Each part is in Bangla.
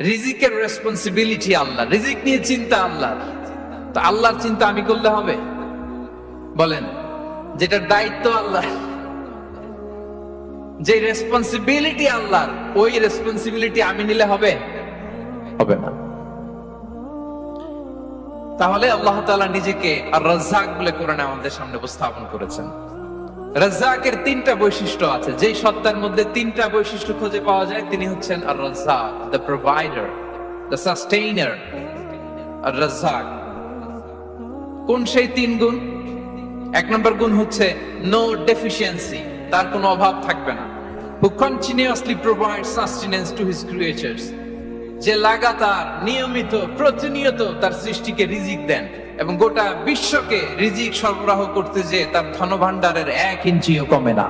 রিজিকের রেসপন্সিবিলিটি আল্লাহ, রিজিক নিয়ে চিন্তা আল্লাহ। তো আল্লাহর চিন্তা আমি করলে হবে? বলেন, যেটার দায়িত্ব আল্লাহ, যে রেসপন্সিবিলিটি আল্লাহর, ওই রেসপন্সিবিলিটি আমি নিলে হবে? হবে না। তাহলে আল্লাহ তাআলা নিজেকে আর রাজ্জাক বলে কোরআনে আমাদের সামনে উপস্থাপন করেছেন। রাজ্জাকের তিনটা বৈশিষ্ট্য আছে, যেই সত্তার মধ্যে তিনটা বৈশিষ্ট্য খুঁজে পাওয়া যায় তিনি হচ্ছেন আর রাজ্জাক, দ্য প্রোভাইডার, দ্য সাস্টেইনার। আর রাজ্জাক কোন সেই তিন গুণ? এক নম্বর গুণ হচ্ছে নো ডেফিসিয়েন্সি, তার কোনো অভাব থাকবে না। হু continuously provide sustenance to his creatures, যে লাগাতার নিয়মিত প্রতিনিয়ত তার সৃষ্টিকে রিজিক দেন এবং গোটা বিশ্বকে রিজিক সরবরাহ করতে যে তার ধনভাণ্ডারের 1 ইঞ্চিও কমে না।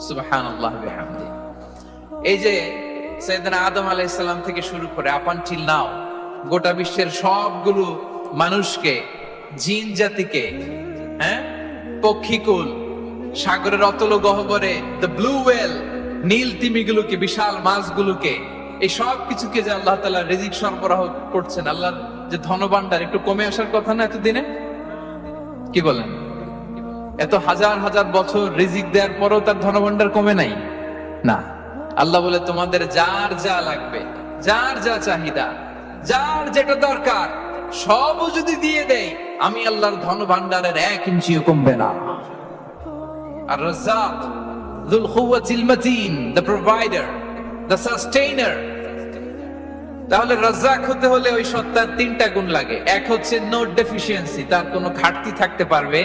সুবহানাল্লাহ বিহামদি। এই যে সাইয়েদনা আদম আলাইহিস সালাম থেকে শুরু করে আপ আনটিল নাও গোটা বিশ্বের সবগুলো মানুষকে, জিন জাতিকে, পক্ষীকুল, সাগরের অতল গহ্বরে দ্য ব্লু ওয়েল, নীল তিমিগুলোকে, বিশাল মাছগুলোকে, এই সব কিছুকে যে আল্লাহ তাআলা রিজিক সরবরাহ করছেন, আল্লাহর যে ধনভাণ্ডার একটু কমে আসার কথা না এতদিনে? কি বলেন? এত হাজার হাজার বছর রিজিক দেওয়ার পরও তার ধনভাণ্ডার কমে নাই? না। আল্লাহ বলে তোমাদের যার যা লাগবে, যার যা চাহিদা, যার যেটা দরকার সবও যদি দিয়ে দেই, আমি আল্লাহর ধনভাণ্ডারের 1 ইঞ্চিও কমবে না। আর Razzak, যুল কুওয়াতিল মাতিন, the provider, the sustainer. তাহলে রাজ্জাক হতে হলে ওই সত্তার তিনটা গুণ লাগে। এক হচ্ছে নো ডেফিসিয়েন্সি, তার কোনো ঘাটতি থাকতে পারবে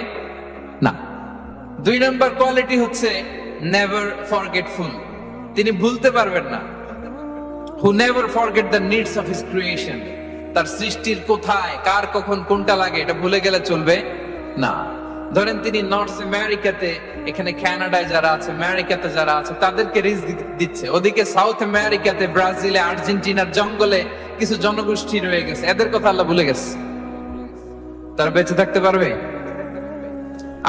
না। 2 নম্বর কোয়ালিটি হচ্ছে নেভার ফরগেটফুল, তিনি ভুলতে পারবেন না। Who never forget the needs of his creation, তার সৃষ্টির কোথায় কার কখন কোনটা লাগে এটা ভুলে গেলে চলবে না। ধরেন তিনি নর্থ আমেরিকাতে, এখানে কানাডায় যারা আছে, আমেরিকাতে যারা আছে, তাদেরকে রিজিক দিচ্ছে। ওদিকে সাউথ আমেরিকাতে, ব্রাজিলে, আর্জেন্টিনার জঙ্গলে কিছু জনগোষ্ঠী রয়ে গেছে, এদের কথা আল্লাহ ভুলে গেছে। তারা বেঁচে থাকতে পারবে?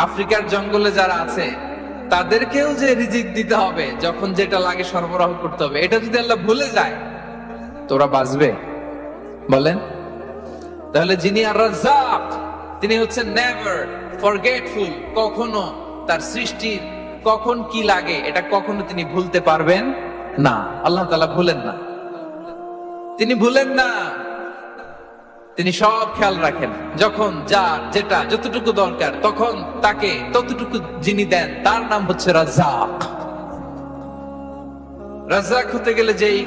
আফ্রিকার জঙ্গলে যারা আছে তাদেরকেও যে রিজিক দিতে হবে, যখন যেটা লাগে সরবরাহ করতে হবে, এটা যদি আল্লাহ ভুলে যায় তোরা বাঁচবে? বলেন। তাহলে যিনি আর রাজ্জাক, তিনি হচ্ছেন নেভার ফরগেটফুল, কখনো তার সৃষ্টির কখন কি লাগে এটা কখনো তিনি ভুলতে পারবেন না। আল্লাহ তাআলা ভুলেন না, তিনি ভুলেন না, তিনি সব খেয়াল রাখেন। যখন যার যেটা যতটুকু দরকার তখন তাকে ততটুকু যিনি দেন তার নাম হচ্ছে রাজ্জাক। রাজ্জাক হতে গেলে যেই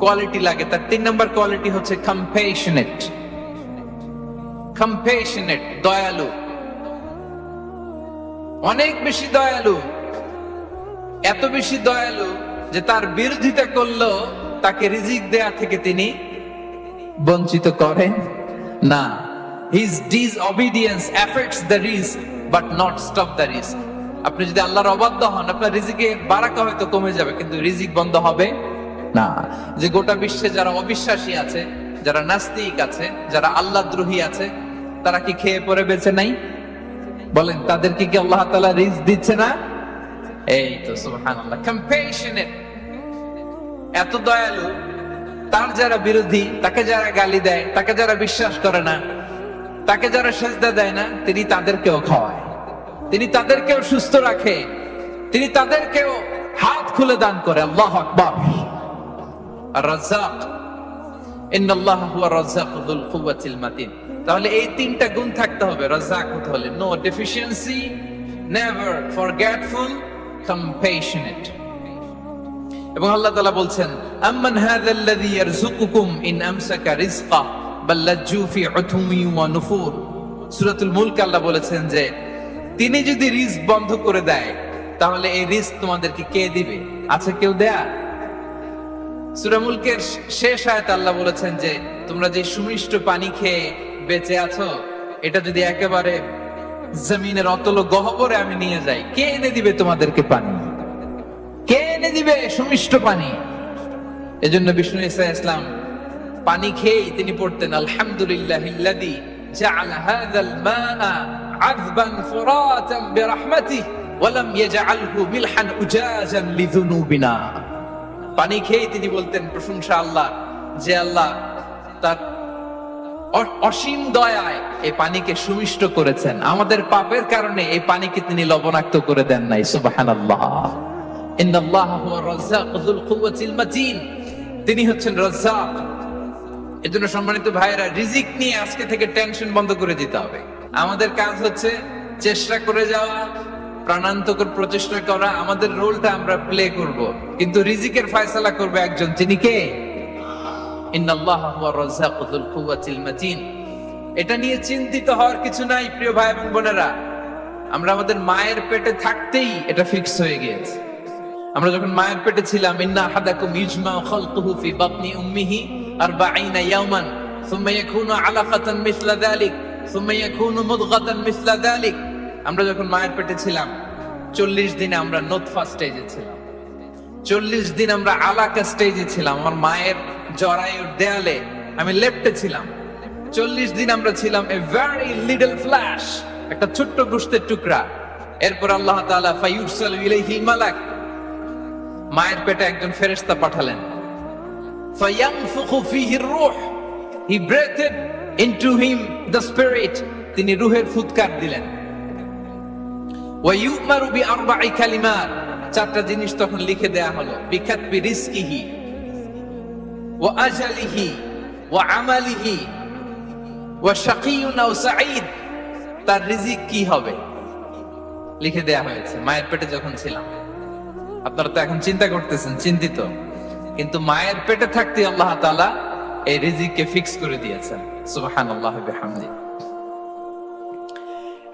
কোয়ালিটি লাগে, তার 3 নম্বর কোয়ালিটি হচ্ছে কম্প্যাশনেট। কম্প্যাশনেট, দয়ালু, অনেক বেশি দয়ালু। এত বেশি দয়ালু যে তার বিরোধিতা করলেও তাকে রিজিক দেয়া থেকে তিনি বঞ্চিত করেন না। His disobedience affects the risk but not stop the risk. আপনি যদি আল্লাহর অবাধ্য হন, আপনার রিজিকের বারাকা হয়তো কমে যাবে, কিন্তু রিজিক বন্ধ হবে না। যে গোটা বিশ্বে যারা অবিশ্বাসী আছে, যারা নাস্তিক আছে, যারা আল্লাহদ্রোহী আছে, তারা কি খেয়ে পরে বেঁচে নাই? বলেন, তাদেরকে কি আল্লাহ তাআলা রিজিক দিচ্ছে না? এই তো সুবহানাল্লাহ। কম্প্যাশনেট, এত দয়ালু, তার যারা বিরোধী, তাকে যারা গালি দেয়, তাকে যারা বিশ্বাস করে না, তাকে যারা সেজদা দেয় না, তিনি তাদেরকেও খাওয়ায়, তিনি তাদেরকেও সুস্থ রাখে, তিনি তাদেরকেও হাত খুলে দান করে। আল্লাহু আকবার। আর রাজ্জাক, ইন্নাল্লাহা হুয়া রাজ্জাকু যুল কুওয়াতিল মাতিন। তাহলে এই তিনটা গুণ থাকতে হবে রাজ্জাক হতে হলে: no deficiency, never forgetful, compassionate. এবং আল্লাহ তাআলা বলছেন, আম্মান হাযাল্লাযী ইয়ারযুকুকুম ইন আমসাকা রিজকা বাল লাজ্জু ফি উতুমি ওয়া নুফুর। সূরাতুল মুলক আল্লাহ বলেছেন যে তিনি যদি রিজক বন্ধ করে দেয় তাহলে এই রিজক তোমাদেরকে কে দিবে? আছে কেউ দেয়া? সূরা মুলকের শেষ আয়াতে আল্লাহ বলেছেন যে তোমরা যে সুমিষ্ট পানি খেয়ে বেঁচে আছো, এটা যদি একেবারে জমিনের অতল গহ্বরে আমি নিয়ে যাই, কে এনে দিবে তোমাদেরকে পানি? কে এনে দিবে সুমিষ্ট পানি? এজন্য বিষ্ণু ঈসা ইসলাম পানি খেয়েই তিনি পড়তেন, আলহামদুলিল্লাহিল্লাযী জাআলা হাযাল মাআ আযবান ফুরাতান বিরহমাতিহি ওয়া লাম ইয়াজআলহু মিলহান উজাজান লিযুনুবিনা। পানি খেয়ে তিনি বলতেন প্রশংসা আল্লাহ, যে আল্লাহ তার অসীম দয়ায় এই পানিকে সুমিষ্ট করেছেন, আমাদের পাপের কারণে এই পানিকে তিনি লবণাক্ত করে দেন নাই। সুবহানাল্লাহ। ইন্নাল্লাহা হুয়া রাজ্জাক যুল কুওয়াতিল মাতিন, তিনি হচ্ছেন রাজ্জাক। এজন্য সম্মানিত ভাইরা, রিজিক নিয়ে আজকে থেকে টেনশন বন্ধ করে দিতে হবে। আমাদের কাজ হচ্ছে চেষ্টা করে যাওয়া, প্রাণান্তকর প্রচেষ্টা করা, আমাদের রোলটা আমরা প্লে করব, কিন্তু রিজিকের ফয়সালা করবে একজন, তিনি কে? ইন্নাল্লাহা হুয়া রাজ্জাক যুল কুওয়াতিল মাতিন। এটা নিয়ে চিন্তিত হওয়ার কিছু নাই প্রিয় ভাই এবং বোনেরা। আমরা আমাদের মায়ের পেটে থাকতেই এটা ফিক্স হয়ে গিয়েছে। আমরা যখন মায়ের পেটে ছিলাম, ইন্না আহাদাকুম ইজমাউ খালকুহু ফি বাতনি উম্মিহি 40 ইয়াওমান সুম্মা ইয়াকুনু আলাকাতান মিসলা যালিক সুম্মা ইয়াকুনু মুদগাতান মিসলা যালিক। আমরা যখন মায়ের পেটে ছিলাম 40 দিনে আমরা নুতফা স্টেজে ছিলাম, 40 দিন আমরা আলাকা স্টেজে ছিলাম। আমার মায়ের জরায়ুর দেয়ালে আমি লেপ্টে ছিলাম। 40 দিন আমরা ছিলাম এ ভেরি লিটল ফ্ল্যাশ, একটা ছোট্ট গোশতের টুকরা। এরপর আল্লাহ তাআলা ফায়ুরসালু ইলাইহিল মালাক, মায়ের পেটে একজন ফেরেশতা পাঠালেন। ফায়ানফুখু ফীহির রূহ, he breathed into him the spirit, তিনি রূহের ফুৎকার দিলেন। ওয়া ইউমারু বিআরবা'i কালিমাত, চারটা জিনিস তখন লিখে দেয়া হলো। বিকাতবি রিজকিহি ওয়া আজালিহি ওয়া আমালিহি ওয়া শাকিয়ুন আও সাঈদ, তার রিজিক কি হবে লিখে দেয়া হয়েছে মায়ের পেটে যখন ছিলাম। আপনারা তো এখন চিন্তা করতেছেন, চিন্তিত, কিন্তু মায়ের পেটে থাকতে আল্লাহ তাআলা এই রিজিককে ফিক্স করে দিয়েছেন। সুবহানাল্লাহি ওয়া বিহামদি।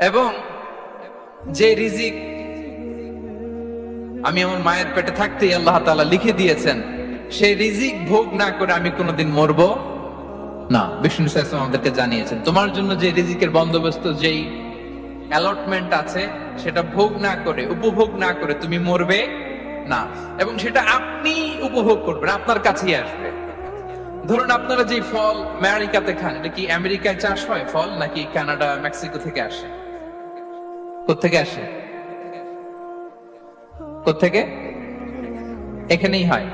এবং যে রিজিক আমি আমার মায়ের পেটে থাকতেই আল্লাহ তাআলা লিখে দিয়েছেন, সেই রিজিক ভোগ না করে আমি কোনোদিন মরবো না। বিষ্ণু সাল্লাল্লাহু আলাইহি ওয়াসাল্লাম আমাদেরকে জানিয়েছেন, তোমার জন্য যে রিজিকের বন্দোবস্ত, যেই অ্যালটমেন্ট আছে, সেটা ভোগ না করে, উপভোগ না করে তুমি মরবে না। এবং সেটা আপনি উপভোগ করবেন, আপনার কাছেই আসবে। ধরুন আপনারা যে ফল আমেরিকাতে খান, এটা কি আমেরিকায় চাষ হয় ফল, নাকি কানাডা মেক্সিকো থেকে আসে? কোত্থেকে আসে? কোত্থেকে? এখানেই হয়,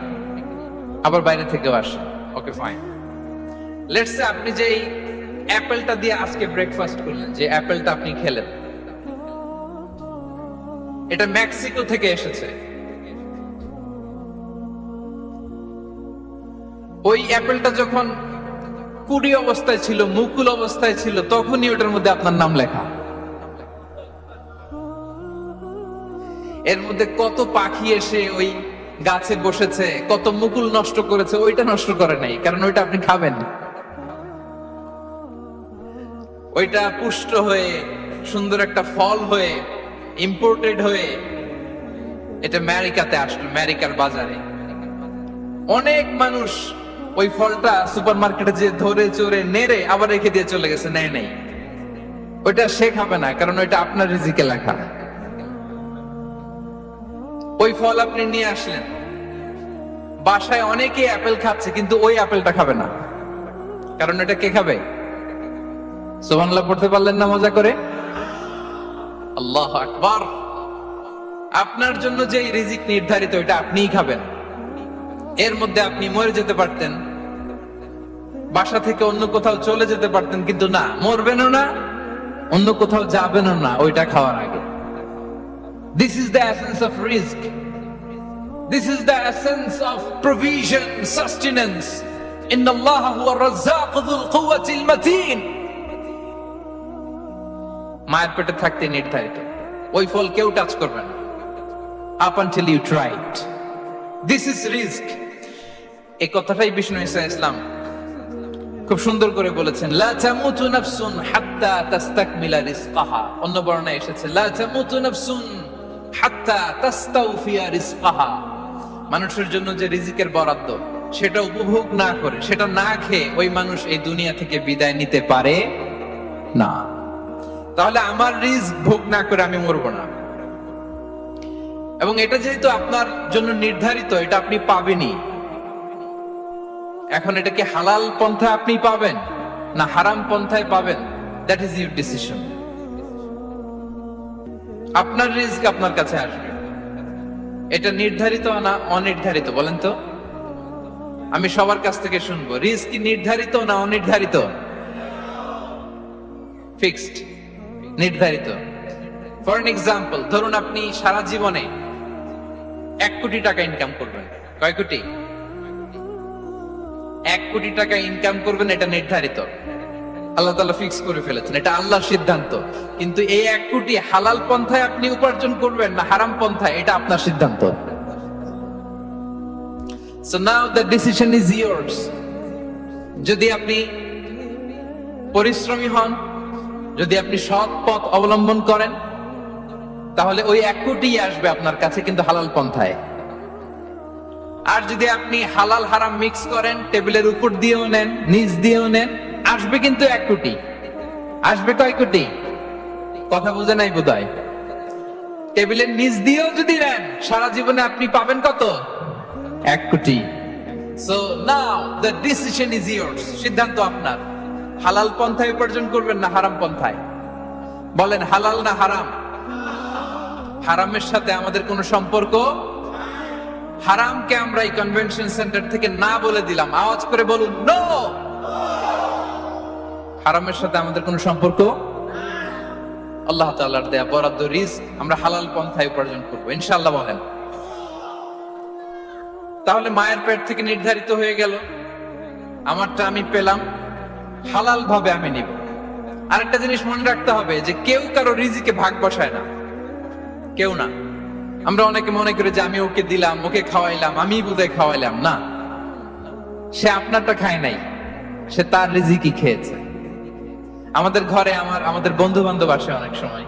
আবার বাইরে থেকেও আসে। Okay fine. লেটস সে আপনি যে অ্যাপেলটা দিয়ে আজকে ব্রেকফাস্ট করলেন, যে অ্যাপেলটা আপনি খেলেন, এটা মেক্সিকো থেকে এসেছে। ওই অ্যাপেলটা যখন কুড়ি অবস্থায় ছিল, মুকুল অবস্থায় ছিল, তখনই ওটার মধ্যে আপনার নাম লেখা। এর মধ্যে কত পাখি এসে ওই গাছে বসেছে, কত মুকুল নষ্ট করেছে, ওইটা নষ্ট করে নাই, কারণ ওইটা আপনি খাবেন। ওইটা পুষ্ট হয়ে সুন্দর একটা ফল হয়ে ইম্পোর্টেড হয়ে এটা আমেরিকাতে আসলো, আমেরিকার বাজারে। অনেক মানুষ ওই ফলটা সুপার মার্কেটে যে ধরে চড়ে নেড়ে আবার রেখে দিয়ে চলে গেছে, নেয় নেই। ওইটা সে খাবে না, কারণ ওইটা আপনার রিজিকে লেখা। ওই ফল আপনি নিয়ে আসলেন, বাসায় অনেকে অ্যাপেল খাচ্ছে, কিন্তু ওই অ্যাপেলটা খাবে না, কারণ এটা কে খাবে? সুবহানাল্লাহ পড়তে পারলেন না মজা করে? আল্লাহু আকবার। আপনার জন্য যে রিজিক নির্ধারিত, এটা আপনিই খাবেন। এর মধ্যে আপনি মরে যেতে পারতেন, বাসা থেকে অন্য কোথাও চলে যেতে পারতেন, কিন্তু না, মরবেনও না, অন্য কোথাও যাবেনও না ওইটা খাওয়ার আগে। This is the essence of risk. This is the essence of provision, sustenance. Inna Allaha huwa ar-razzaq dhul quwwati al-matin. মায়ের পেটে থাকতে নির্ধারিত, ওই ফল কেউ টাচ করবে না up until you try it. This is risk. এই কথাটাই বিষ্ণু ঈসা ইসলাম খুব সুন্দর করে বলেছেন, লা তামুতু নাফসুন হাত্তা তাস্তাকমিলা রিজকাহা। অন্য বর্ণনায় এসেছে লা তামুতু নাফসুন হাত্তা তাস্তাউফিয়া রিজকাহা। মানুষের জন্য যে রিজিকের বরাদ্দ, সেটা উপভোগ না করে, সেটা না খেয়ে ওই মানুষ এই দুনিয়া থেকে বিদায় নিতে পারে না। তাহলে আমার রিস্ক ভোগ না করে আমি মরবো না। এবং এটা যেহেতু আপনার জন্য নির্ধারিত, এটা আপনি পাবেনই। এখন এটা কি হালাল পন্থায় আপনি পাবেন না হারাম পন্থায় পাবেন, দ্যাট ইজ ইউর ডিসিশন। আপনার রিস্ক আপনার কাছে আসবে। এটা নির্ধারিত না অনির্ধারিত বলেন তো? আমি সবার কাছ থেকে শুনবো, রিস্ক কি নির্ধারিত না অনির্ধারিত? ফিক্সড, নির্ধারিত। ফর এন এক্সাম্পল, ধরুন আপনি সারা জীবনে 1 কোটি টাকা ইনকাম করবেন। কয় কোটি? 1 কোটি টাকা ইনকাম করবেন, এটা নির্ধারিত, আল্লাহ তাআলা ফিক্স করে ফেলেছেন, এটা আল্লাহর সিদ্ধান্ত। কিন্তু এই 1 কোটি হালাল পন্থায় আপনি উপার্জন করবেন না হারাম পন্থায়, এটা আপনার সিদ্ধান্ত। So now the decision is yours. যদি আপনি পরিশ্রমী হন, যদি আপনি সৎ পথ অবলম্বন করেন, তাহলে ওই 1 কোটি আসবে আপনার কাছে, কিন্তু হালাল পন্থায়। আর যদি আপনি হালাল হারাম মিক্স করেন, টেবিলের উপর দিয়েও নেন, নিচ দিয়েও নেন, আসবে কিন্তু 1 কোটি। আসবে কয় কোটি? কথা বুঝে নাই বোধহয়। টেবিলের নিচ দিয়েও যদি নেন, সারা জীবনে আপনি পাবেন কত? 1 কোটি। So now the decision is yours. সিদ্ধান্ত আপনার। হালাল পন্থায় উপার্জন করবেন না হারাম পন্থায়? বলেন হালাল না হারাম? হারামের সাথে আমাদের কোনো সম্পর্ক? হারামকে আমরা এই কনভেনশন সেন্টার থেকে না বলে দিলাম, আওয়াজ করে বলুন নো। হারামের সাথে আমাদের কোনো সম্পর্ক? আল্লাহ তাআলার দেয়া বরাদ্দ রিস্ক আমরা হালাল পন্থায় উপার্জন করব ইনশাআল্লাহ। বলেন। তাহলে মায়ের পেট থেকে নির্ধারিত হয়ে গেল, আমারটা আমি পেলাম, হালাল ভাবে আমি নিব। আরেকটা জিনিস মনে রাখতে হবে যে কেউ কারো রিজিকে ভাগ বসায় না, কেউ না। আমরা অনেকে মনে করি যে আমি ওকে দিলাম, ওকে খাওয়াইলাম, আমি বোধহয় খাওয়াইলাম। না, সে আপনারটা খায় নাই, সে তার রিজিকই খেয়েছে। আমাদের ঘরে আমাদের বন্ধু বান্ধব আসে, অনেক সময়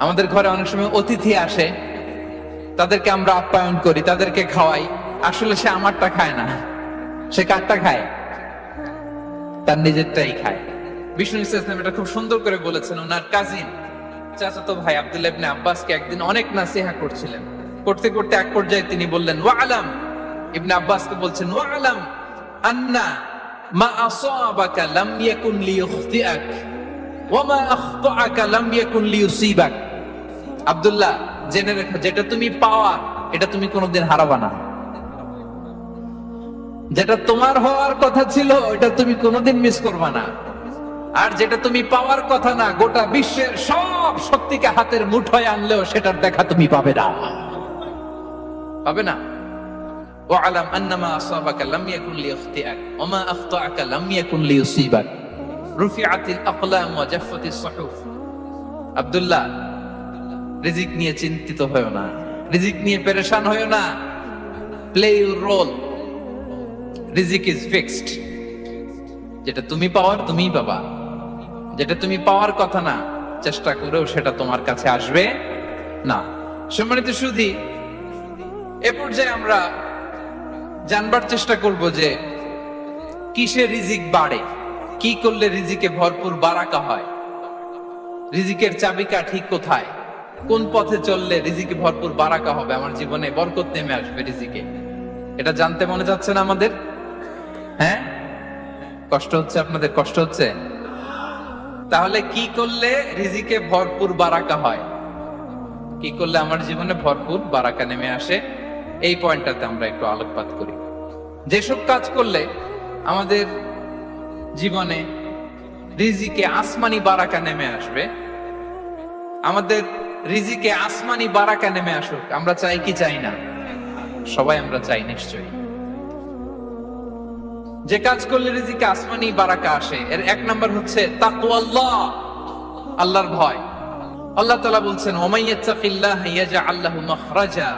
আমাদের ঘরে অনেক সময় অতিথি আসে, তাদেরকে আমরা আপ্যায়ন করি, তাদেরকে খাওয়াই। আসলে সে আমারটা খায় না, সে কারটা খায়? তার নিজেরটাই খায়। বিষ্ণু ইসলাম এটা খুব সুন্দর করে বলেছেন। ওনার কাজিন চাচাতো ভাই আব্দুল্লাহ ইবনে আব্বাসকে একদিন অনেক নাসিহা করছিলেন। করতে করতে এক পর্যায়ে তিনি বললেন, ওয়া আলাম, ইবনে আব্বাসকে বলছেন, ওয়া আলাম আন্না মা আসাবাকা লাম ইয়াকুন লিইখতিআক ওয়া মা আখতাআকা লাম ইয়াকুন লিইউসিবাক। আব্দুল্লাহ, জেনে রেখো, যেটা তুমি পাওয়া এটা তুমি কোনোদিন হারাবা না। যেটা তোমার হওয়ার কথা ছিল এটা তুমি কোনোদিন মিস করবা না। আর যেটা তুমি পাওয়ার কথা না, গোটা বিশ্বের সব শক্তিকে হাতের মুঠোয় আনলেও সেটার দেখা তুমি পাবে না, পাবে না। ওয়ালাম আন্নামা আসাবাকা লাম ইয়াকুন লিইখতিআক ওয়া মা আখতাআকা লাম ইয়াকুন লিইউসিবাক রুফিআতিল আকলাম ওয়া জাফফাতিস সুহুফ। আব্দুল্লাহ, রিজিক নিয়ে চিন্তিত হয়ো না, রিজিক নিয়ে পেরেশান হয়ো না। প্লে ইউর রোল, রিজিক ইজ ফিক্সড। যেটা তুমি পাওয়ার তুমিই পাবা, যেটা তুমি পাওয়ার কথা না, চেষ্টা করেও সেটা তোমার কাছে আসবে না। সম্মানিত সুধী, এ পর্যায়ে আমরা জানবার চেষ্টা করব যে কিসে রিজিক বাড়ে, কি করলে রিজিকে ভরপুর বারাকা হয়, রিজিকের চাবিকাঠি কোথায়, কোন পথে চললে রিজিকে ভরপুর বারাকা হবে, আমার জীবনে বরকত নেমে আসবে রিজিকে। এটা জানতে মনে যাচ্ছে না আমাদের? হ্যাঁ, কষ্ট হচ্ছে আপনাদের? কষ্ট হচ্ছে? তাহলে কি করলে রিজিকে ভরপুর বারাকা হয়, কি করলে আমার জীবনে ভরপুর বারাকা নেমে আসে, এই পয়েন্টটাতে আমরা একটু আলোকপাত করি। যেসব কাজ করলে আমাদের জীবনে রিজিকে আসমানি বারাকা নেমে আসবে, আমাদের রিজিকে আসমানি বারাকা নেমে আসুক, আমরা চাই কি চাই না? সবাই আমরা চাই নিশ্চয়ই। যে কাজ করলে রিজিকে আসমানি বারাকা আসে, এর 1 নাম্বার হচ্ছে তাকওয়াল্লাহ, আল্লাহর ভয়। আল্লাহ তাআলা বলছেন, ওয়া ইয়াত্তাকিল্লাহ ইয়াজআল লাহু মাখরাজা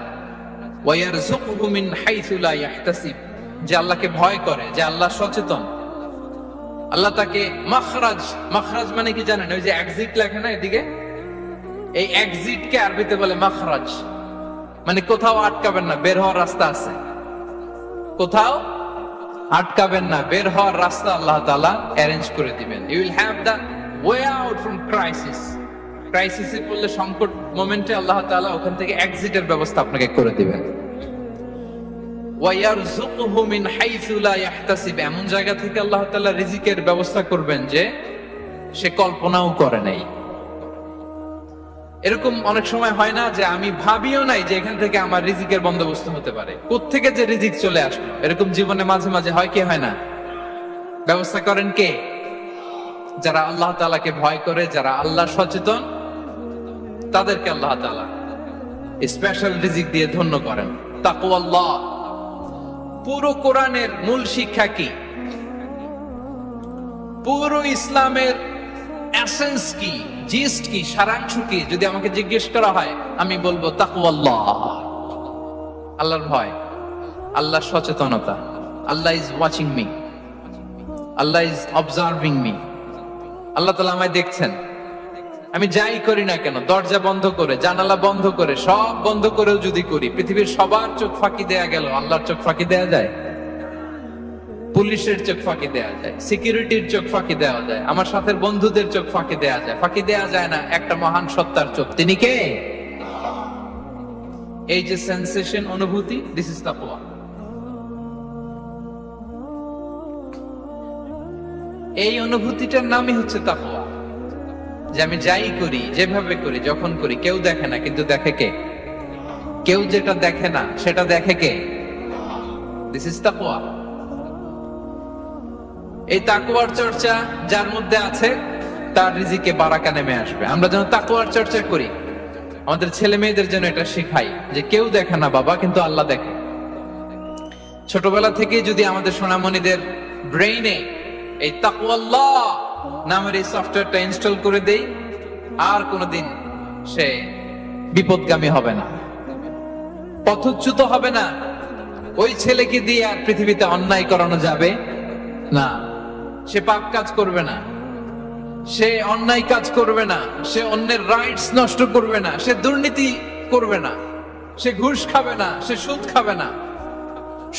ওয়া ইয়ারযুকহু মিন হাইসু লা ইয়াহতাসিব। যে আল্লাহকে ভয় করে, যে আল্লাহ সচেতন, আল্লাহ তাকে মাখরাজ, মাখরাজ মানে কি জানেন? ওই যে এক্সিট লেখে না এদিকে, এই এক্সিটকে আরবিতে বলে মাখরাজ। মানে কোথাও আটকাবেন না, বের হওয়ার রাস্তা আছে, কোথাও আটকাবেন না, বের হওয়ার রাস্তা আল্লাহ তাআলা অ্যারেঞ্জ করে দিবেন। You will have the way out from crisis. ক্রাইসিসে পড়লে, সংকট মোমেন্টে আল্লাহ তাআলা ওখান থেকে এক্সিটের ব্যবস্থা আপনাকে করে দিবেন। ওয়া ইয়ারযুকহু মিন হাইসু লা ইয়াহতাসিব, এমন জায়গা থেকে আল্লাহ তাআলা রিজিকের ব্যবস্থা করবেন যে সে কল্পনাও করে নাই। এরকম অনেক সময় হয় না যে আমি ভাবিও নাই যে এখান থেকে আমার রিজিকের বন্দোবস্ত হতে পারে, কোত্থেকে যে রিজিক চলে আসলো। এরকম জীবনে মাঝে মাঝে হয় কি হয় না? ব্যবস্থা করেন কে? যারা আল্লাহ তাআলাকে ভয় করে, যারা আল্লাহ সচেতন, তাদেরকে আল্লাহ তাআলা স্পেশাল রিজিক দিয়ে ধন্য করেন। তাকওয়াল্লাহ। পুরো কোরআনের মূল শিক্ষা কি? পুরো ইসলামের এসেন্স কি, জিস্ট কি, সারাংশ কি যদি আমাকে জিজ্ঞেস করা হয়, আমি বলবো তাকওয়াল্লাহ। আল্লাহর ভয়, আল্লাহর সচেতনতা। Allah is watching me, Allah is observing me. Allah তাআলা আমায় দেখছেন। আমি যাই করি না কেন, দরজা বন্ধ করে, জানালা বন্ধ করে, সব বন্ধ করেও যদি করি, পৃথিবীর সবার চোখ ফাঁকি দেয়া গেল, আল্লাহর চোখ ফাঁকি দেয়া যায়? পুলিশের চোখ ফাঁকি দেয়া যায়, সিকিউরিটির চোখ ফাঁকি দেওয়া যায়, আমার সাথে বন্ধুদের চোখ ফাঁকি দেয়া যায়, ফাঁকি দেয়া যায় না একটা মহান সত্তার চোখ। তিনি কে? এই যে সেন্সেশন, অনুভূতি, দিস ইজ তাকওয়া। এই অনুভূতিটার নামই হচ্ছে তাকওয়া। যে আমি যাই করি, যেভাবে করি, যখন করি, কেউ দেখে না, কিন্তু দেখে কে? কেউ যেটা দেখে না সেটা দেখে কে? দিস ইজ তাকওয়া। এই তাকওয়ার চর্চা যার মধ্যে আছে, তার রিজিকে বারাকা নেমে আসবে। আমরা যেন তাকওয়ার চর্চা করি, আমাদের ছেলে মেয়েদের যেন এটা শেখাই যে কেউ দেখে না বাবা, কিন্তু আল্লাহ দেখে। ছোটবেলা থেকে যদি আমাদের সোনামণিদের ব্রেইনে এই তাকওয়াল্লাহ নামের এই সফটওয়্যারটা ইনস্টল করে দেই, আর কোনোদিন সে বিপদগামী হবে না, পথচ্যুত হবে না। ওই ছেলেকে দিয়ে আর পৃথিবীতে অন্যায় করানো যাবে না। সে পাপ কাজ করবে না, সে অন্যায় কাজ করবে না, সে অন্যের রাইটস নষ্ট করবে না, সে দুর্নীতি করবে না, সে ঘুষ খাবে না, সে সুদ খাবে না।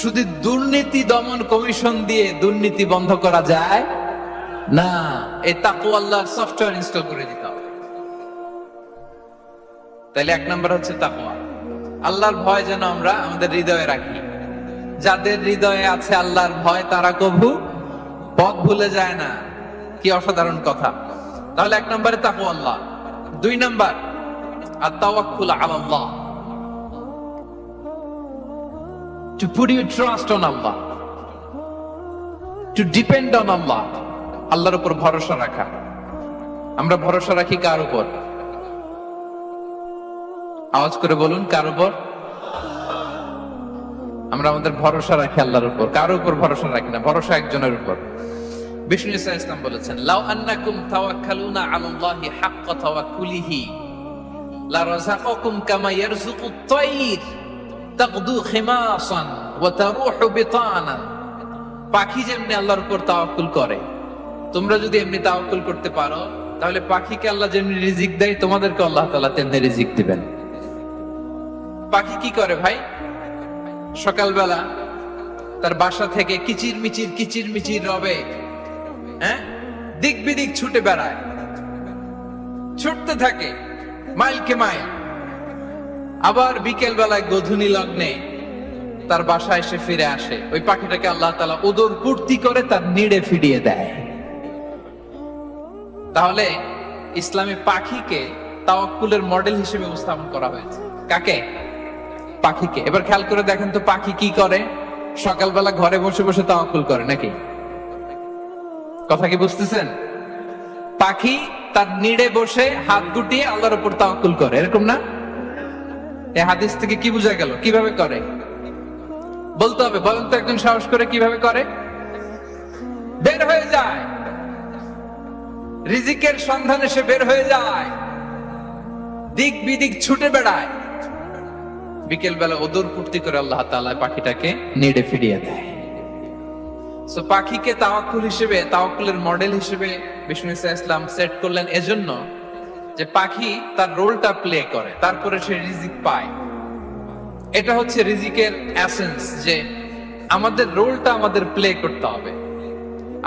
শুধু দুর্নীতি দমন কমিশন দিয়ে দুর্নীতি বন্ধ করা যায় না। এই তাকওয়া আল্লাহর সফটওয়্যার ইনস্টল করে দিতে হবে। তাহলে এক নাম্বার হচ্ছে তাকওয়া। আল্লাহর ভয় যেন আমরা আমাদের হৃদয়ে রাখি। যাদের হৃদয়ে আছে আল্লাহর ভয়, তারা কভু পথ ভুলে যায় না। কি অসাধারণ কথা! তাহলে এক নম্বরে তাকওয়া আল্লাহ। দুই number আত-তাওয়াক্কুল আলাল্লাহ, to put your trust on Allah, to depend on Allah. আল্লাহর উপর ভরসা রাখা। আমরা ভরসা রাখি কার উপর? আওয়াজ করে বলুন, কার উপর? আমরা আমাদের ভরসা রাখি আল্লাহর উপর, কার উপর ভরসা রাখি না। ভরসা একজনের উপর। বিষ্ণু ইসলাম বলেছেন, লাউ আন্নাকুম তাওয়াক্কালুনা আলাল্লাহি হাক্কা তাওয়াক্কুলিহি লা রাযাকাকুম কামা ইয়ারযুকুত তায়র তাকদু খিমাসান ওয়া তারুহু বিতানান। পাখি যেমনি আল্লাহর উপর তাওয়াক্কুল করে, তোমরা যদি এমনি তাওয়াক্কুল করতে পারো, তাহলে পাখিকে আল্লাহ যেমনি রিজিক দেয়, তোমাদেরকে আল্লাহ তাআলা তেমনি রিজিক দিবেন। পাখি কি করে ভাই? সকালবেলা তার বাসা থেকে কিচির মিচির রবে, দিক বিদিক ছুটে বেড়ায়, ছুটতে থাকে মাইলকে মাইল। আবার বিকেল বেলায় গোধূলি লগ্নে তার বাসায় এসে ফিরে আসে। ওই পাখিটাকে আল্লাহ তাআলা উদর পূর্তি করে তার নিড়ে ফিরিয়ে দেয়। তাহলে ইসলামে পাখিকে তাওয়াক্কুলের মডেল হিসেবে উপস্থাপন করা হয়েছে। কাকে? পাখিকে। এবার খেয়াল করে দেখেন তো, পাখি কি করে? সকালবেলা ঘরে বসে বসে তাওয়াক্কুল করে নাকি? কথা কি বুঝতেছেন? পাখি তার নিড়ে বসে হাত গুটিয়ে আল্লাহর উপর তাওয়াক্কুল করে, এরকম না? এই হাদিস থেকে কি বোঝা গেল? কিভাবে করে বলতে হবে, বলেন তো একজন সাহস করে। কিভাবে করে? বের হয়ে যায়, রিজিকের সন্ধানে সে বের হয়ে যায়, দিক বিদিক ছুটে বেড়ায়। বিকেল বেলা ওদর পূর্তি করে আল্লাহ তাআলা পাখিটাকে নিড়ে ফিরিয়ে দেয়। সো পাখিকে তাওয়াক্কুল হিসেবে, তাওয়াক্কুলের মডেল হিসেবে বিষ্ণু ইসলাম সেট করলেন এজন্য যে পাখি তার রোলটা প্লে করে, তারপরে সে রিজিক পায়। এটা হচ্ছে রিজিকের এসেন্স, যে আমাদের রোলটা আমাদের প্লে করতে হবে,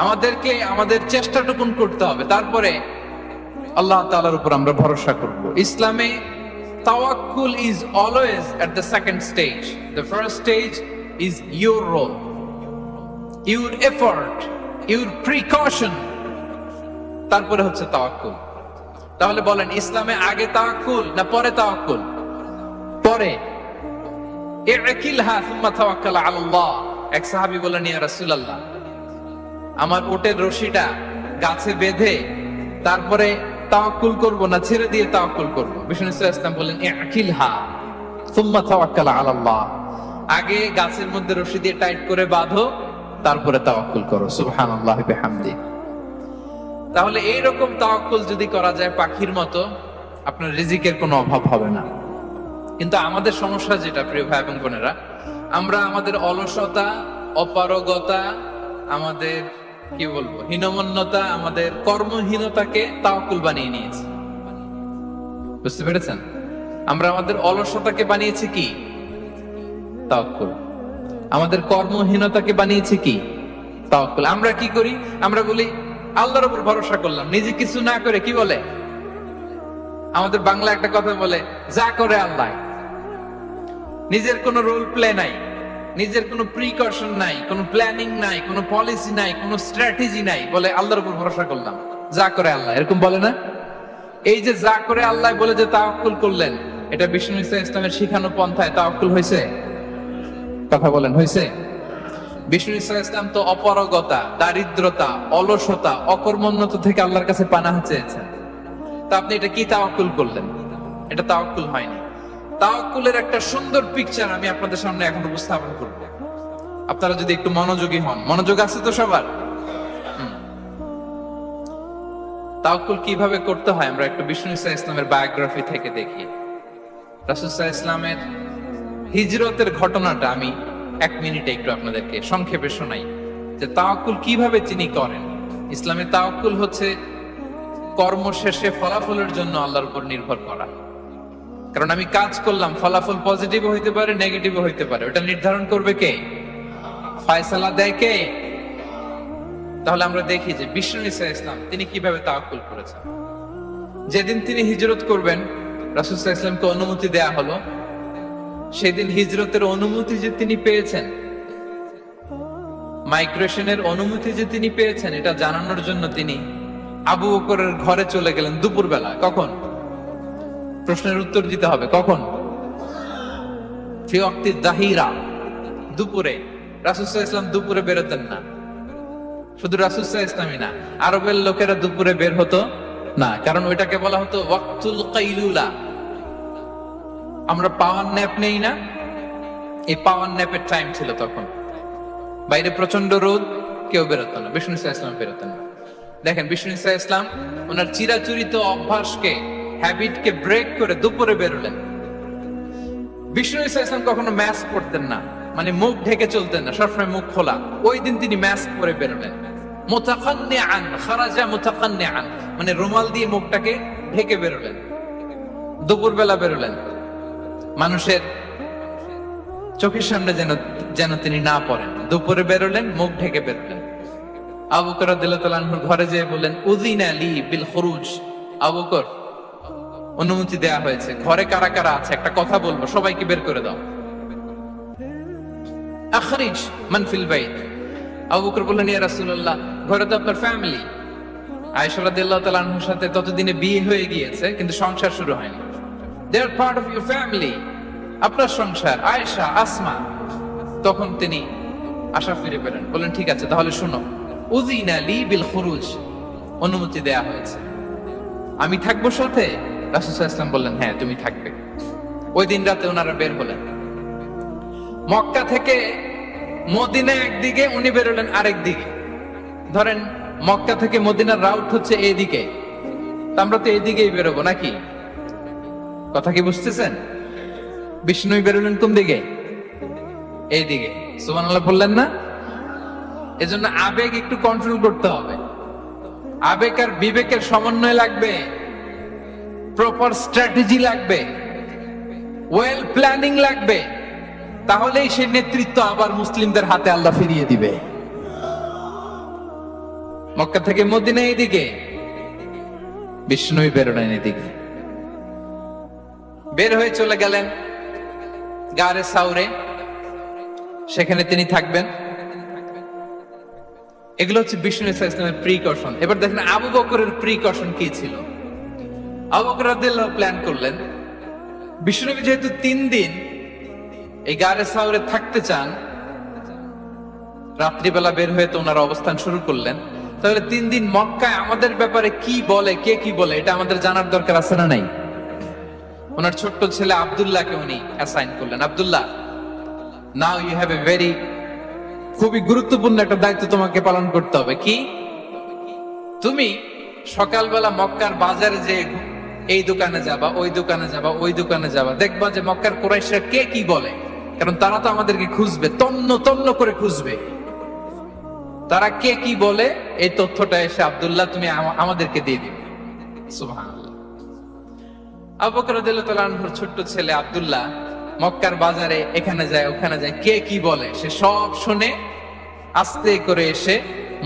আমাদেরকে আমাদের চেষ্টাটুকুন করতে হবে, তারপরে আল্লাহ তাআলার উপর আমরা ভরসা করব। ইসলামে তাওয়াক্কুল is always at the second stage. The first stage is your role, your effort, your precaution. তারপরে হচ্ছে তাওয়াক্কুল। তাহলে বলেন, ইসলামে আগে তাওয়াক্কুল না পরে তাওয়াক্কুল? পরে। ইকিলহা সুম্মা তাওয়াক্কাল আলাল্লাহ। এক সাহাবী বলেন, ইয়া রাসূলুল্লাহ, আমার ওটের রশিটা গাছে বেঁধে তারপরে তাওয়াক্কুল করব না ছেড়ে দিয়ে তাওয়াক্কুল করব? বিষ্ণু সাল্লাল্লাহু আলাইহি ওয়াসাল্লাম বলেন, ইকিলহা সুম্মা তাওয়াক্কাল আলাল্লাহ। আগে গাছের মধ্যে রশি দিয়ে টাইট করে বাঁধো, তারপরে তাওয়াক্কুল করো। সুবহানাল্লাহি ওয়া বিহামদিহি। তাহলে এইরকম তাওয়াক্কুল যদি করা যায় পাখির মতো, আপনার রিজিকের কোনো অভাব হবে না। কিন্তু আমাদের সমস্যা যেটা, প্রিয় ভাই এবং বোনেরা, আমরা আমাদের অলসতা, অপারগতা, আমাদের কি বলবো হীনমন্যতা, আমাদের কর্মহীনতাকে তাওয়াক্কুল বানিয়ে নিয়েছি। বুঝতে পেরেছেন? আমরা আমাদের অলসতাকে বানিয়েছি কি? তাওয়াক্কুল। আমাদের কর্মহীনতাকে বানিয়েছি কি? তাওয়াক্কুল। আমরা কি করি? আমরা বলি আল্লাহর উপর ভরসা করলাম, নিজে কিছু না করে। কি বলে আমাদের বাংলা একটা কথা বলে, যা করে আল্লাহ। নিজের কোনো রোল প্লে নাই, নিজের কোনো প্রিকশন নাই, কোনো প্ল্যানিং নাই, কোনো পলিসি নাই, কোনো স্ট্র্যাটেজি নাই, বলে আল্লাহর উপর ভরসা করলাম, যা করে আল্লাহ। এরকম বলে না? এই যে যা করে আল্লাহ বলে যে তাওয়াক্কুল করলেন, এটা বিষ্ণু ইসলামের শিখানো পন্থায় তাওয়াক্কুল হয়েছে? কথা বলেন, হয়েছে? বিষ্ণু ইসলাম তো অপারগতা, দারিদ্রতা, অলসতা, অকর্মণ্যতা থেকে আল্লাহর কাছে পানাহ চেয়েছেন। তা আপনি এটা কি তাওয়াক্কুল করলেন? এটা তাওয়াক্কুল হয়নি। তাওয়াক্কুলের একটা সুন্দর পিকচার আমি আপনাদের সামনে এখন উপস্থাপন করব। আপনারা যদি একটু মনোযোগী হন। মনোযোগ আছে তো সবার? তাওয়াক্কুল কিভাবে করতে হয় আমরা একটু বিষ্ণু ইসলামের বায়োগ্রাফি থেকে দেখি। রাসূল সাল্লাল্লাহু আলাইহি ওয়াসাল্লামের হিজরতের ঘটনাটা আমি 1 মিনিটে একটু আপনাদেরকে সংক্ষেপে শোনাই, যে তাওয়াক্কুল কিভাবে তিনি করেন। ইসলামে তাওয়াক্কুল হচ্ছে কর্ম শেষে ফলাফলের জন্য আল্লাহর উপর নির্ভর করা। কারণ আমি কাজ করলাম, ফলাফল পজিটিভ হইতে পারে, নেগেটিভ হইতে পারে, ওটা নির্ধারণ করবে কে? ফয়সালা দেয় কে? তাহলে আমরা দেখি যে বিষ্ণু ইসলাম তিনি কিভাবে তাওয়াক্কুল করেছেন। যেদিন তিনি হিজরত করবেন, রাসূল সাল্লাল্লাহু আলাইহি ওয়াসাল্লামকে অনুমতি দেয়া হলো, সেদিন হিজরতের অনুমতি যে তিনি পেয়েছেন, মাইগ্রেশনের অনুমতি যে তিনি পেয়েছেন, এটা জানানোর জন্য তিনি আবু বকরের ঘরে চলে গেলেন দুপুরবেলা। কখন? প্রশ্নের উত্তর দিতে হবে। কখন? ফি ওয়াক্তি যাহিরা, দুপুরে। রাসূল সাল্লাল্লাহু আলাইহি ওয়াসাল্লাম দুপুরে বেরোতেন না। শুধু রাসূল সাল্লাল্লাহু আলাইহি ওয়াসাল্লামই না, আরবের লোকেরা দুপুরে বের হতো না, কারণ ওইটাকে বলা হতো ওয়াক্তুল কাইলুলা। আমরা পাওয়ার ন্যাপ নেই না, এই পাওয়ার ন্যাপের টাইম ছিল তখন। বাইরে প্রচন্ড রোদ, কেউ বেরোতো না, বিষ্ণু ইসলাম বেরোতেন না। দেখেন বিষ্ণু ইসলাম ওনার চিরাচরিত অভ্যাসকে, হ্যাবিটকে ব্রেক করে দুপুরে বেরোলেন। বিষ্ণু ইসলাম কখনো মাস্ক পরতেন না, মানে মুখ ঢেকে চলতেন না, সবসময় মুখ খোলা। ওই দিন তিনি মাস্ক পরে বেরোলেন। মুতাকান্নিআন, খারাজা মুতাকান্নিআন, মানে রুমাল দিয়ে মুখটাকে ঢেকে বেরোলেন। দুপুরবেলা বেরোলেন, মানুষের চোখের সামনে যেন তিনি না পড়েন। দুপুরে বেরোলেন, মুখ ঢেকে বেরোলেন। আবু বকর রাদিয়াল্লাহু তাআলা আনহুর ঘরে যেয়ে বললেন, উযিনা লি বিল খুরুজ। আবু বকর, অনুমতি দেয়া হয়েছে, ঘরে কারা কারা আছে একটা কথা বলবো, সবাইকে বের করে দাও। আখরিজ মান ফিল বাইত। আবু বকর বললেন, ইয়া রাসূলুল্লাহ, ঘরে তো আপনার ফ্যামিলি। আয়েশা রাদিয়াল্লাহু তাআলা আনহার সাথে ততদিনে বিয়ে হয়ে গিয়েছে, কিন্তু সংসার শুরু হয়নি। দে আর পার্ট অফ ইউর ফ্যামিলি, আপনার সংসার, আয়েশা, আসমা। তখন তিনি আশা ফিরে পেলেন, বলেন ঠিক আছে তাহলে শুনো, উযিনা লি বিল খুরুজ, অনুমতি দেয়া হয়েছে, আমি থাকবো সাথে? রাসূল সাল্লাল্লাহু আলাইহি ওয়াসাল্লাম বললেন, হ্যাঁ তুমি থাকবে। ওই দিন রাতে ওনারা বের হলেন। মক্কা থেকে মদিনা একদিকে, উনি বেরোলেন আরেক দিকে। ধরেন মক্কা থেকে মদিনার রাউট হচ্ছে এইদিকে, আমরা তো এইদিকেই বেরোবো নাকি? কথা কি বুঝতেছেন? বিষ্ণু বেরোলেন কোন দিকে? এইদিকে। সুবহানাল্লাহ বললেন না? এজন্য আবেগ একটু কন্ট্রোল করতে হবে। আবেগ আর বিবেকের সমন্বয় লাগবে, প্রপার স্ট্র্যাটেজি লাগবে, ওয়েল প্ল্যানিং লাগবে। তাহলেই সেই নেতৃত্ব আবার মুসলিমদের হাতে আল্লাহ ফিরিয়ে দিবে। মক্কা থেকে মদিনা এইদিকে, বিষ্ণুই বেরোলেন এদিকে। বের হয়ে চলে গেলেন গারে সাউরে, সেখানে তিনি থাকবেন। এগুলো হচ্ছে বিষ্ণু ইসলামের প্রিকশন। এবার দেখেন আবু বকরের প্রিকশন কি ছিল। আবু বকর রাদিয়াল্লাহু প্ল্যান করলেন, বিশ্বনবী যেহেতু 3 দিন এই গারে সাউরে থাকতে চান, রাত্রিবেলা বের হয়ে তো ওনার অবস্থান শুরু করলেন, তাহলে 3 দিন মক্কায় আমাদের ব্যাপারে কি বলে, কে কি বলে, এটা আমাদের জানার দরকার আছে না নাই? ওনার ছোট্ট ছেলে আব্দুল্লাহকে উনি অ্যাসাইন করলেন। Abdullah, now you have a very, খুবই গুরুত্বপূর্ণ একটা দায়িত্ব তোমাকে পালন করতে হবে। কি? তুমি সকালবেলা মক্কার বাজারে যে এই দোকানে যাবা, ওই দোকানে যাবা, ওই দোকানে যাবা, দেখবা যে মক্কার কুরাইশরা কে কি বলে, কারণ তারা তো আমাদেরকে খুঁজবে, তন্ন তন্ন করে খুঁজবে। তারা কে কি বলে এই তথ্যটা এসে আব্দুল্লাহ তুমি আমাদেরকে দিয়ে দিবে। সুবহানাল্লাহ। আবু বকর রাদিয়াল্লাহু তাআলা আনহুর ছোট্ট ছেলে আব্দুল্লাহ মক্কার বাজারে এখানে যায় ওখানে যায়, কে কি বলে সে সব শুনে আস্তে করে এসে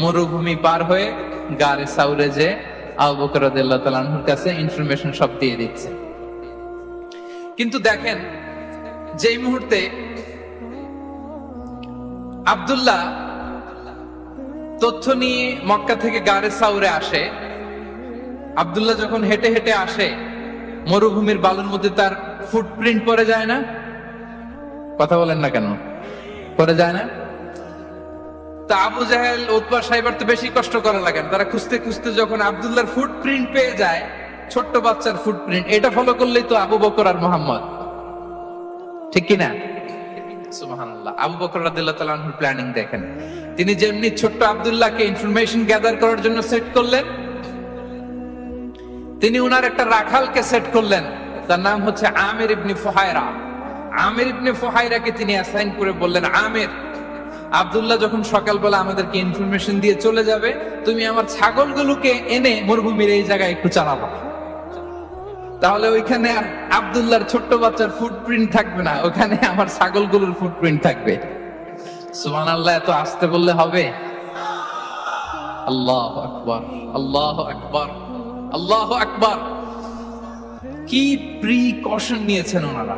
মরুভূমি পার হয়ে গারে সাউরে যে আবু বকর রাদিয়াল্লাহু তাআলা আনহুর কাছে ইনফরমেশন সব দিয়ে দিচ্ছে। কিন্তু দেখেন, যেই মুহূর্তে আব্দুল্লাহ তথ্য নিয়ে মক্কা থেকে গারে সাউরে আসে, আব্দুল্লাহ যখন হেঁটে হেঁটে আসে, মরুভূমির বালুর মধ্যে তার ফুটপ্রিন্ট পড়ে যায় না? কথা বলেন না কেন? পড়ে যায় না? তা আবু জাহেল, উতবা, সাইবার তো বেশি কষ্ট করা লাগে না। তারা খুঁজতে খুঁজতে যখন আব্দুল্লাহর ফুটপ্রিন্ট পেয়ে যায়, ছোট্ট বাচ্চার ফুটপ্রিন্ট, এটা ফলো করলেই তো আবু বকর আর মুহাম্মদ, ঠিক কি না? সুবহানাল্লাহ। আবু বকর রাদিয়াল্লাহু তাআলা আনহুর প্ল্যানিং দেখেন। তিনি যেমনি ছোট্ট আব্দুল্লাহকে ইনফরমেশন গ্যাদার করার জন্য সেট করলেন, তিনি উনার একটা রাখালকে সেট করলেন, তার নাম হচ্ছে আমির ইবনে ফুহায়রা। আমির ইবনে ফুহায়রাকে তিনি অ্যাসাইন করে বললেন, আমির, আব্দুল্লাহ যখন সকালবেলা আমাদেরকে ইনফরমেশন দিয়ে চলে যাবে, তুমি আমার ছাগলগুলোকে এনে মরুভূমির এই জায়গায় একটু চালাবা। তাহলে ওইখানে আর আব্দুল্লাহর ছোট্ট বাচ্চার ফুটপ্রিন্ট থাকবে না, ওখানে আমার ছাগলগুলোর ফুটপ্রিন্ট থাকবে। সুবহানাল্লাহ। এত আস্তে বললে হবে? আল্লাহু আকবার, আল্লাহু আকবার, আল্লাহু আকবার। কি প্রিকশন নিয়েছেন ওনারা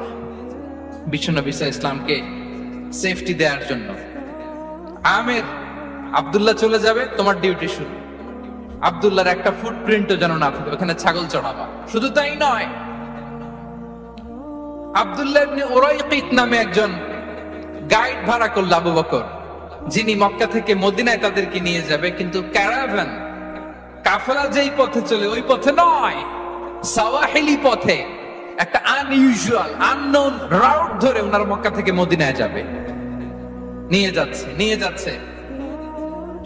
বিশ্বনবী সাল্লাল্লাহু আলাইহি ইসলামকে সেফটি দেওয়ার জন্য। আমির, আব্দুল্লাহ চলে যাবে, তোমার ডিউটি শুরু। আব্দুল্লাহর একটা ফুটপ্রিন্টও যেন না থাকে, ওখানে ছাগল চড়াবা। শুধু তাই নয়, আব্দুল্লাহ ইবনে উরাইকিত নামে একজন গাইড ভাড়া করল আবু বকর, যিনি মক্কা থেকে মদিনায় তাদেরকে নিয়ে যাবে। কিন্তু ক্যারাভান, কাফেলা যেই পথে চলে ওই পথে নয়, সাওয়াহিলি পথে, একটা আনইউজুয়াল আননোন রাউট ধরে ওনার মক্কা থেকে মদিনায় যাবে। নিয়ে যাচ্ছে নিয়ে যাচ্ছে,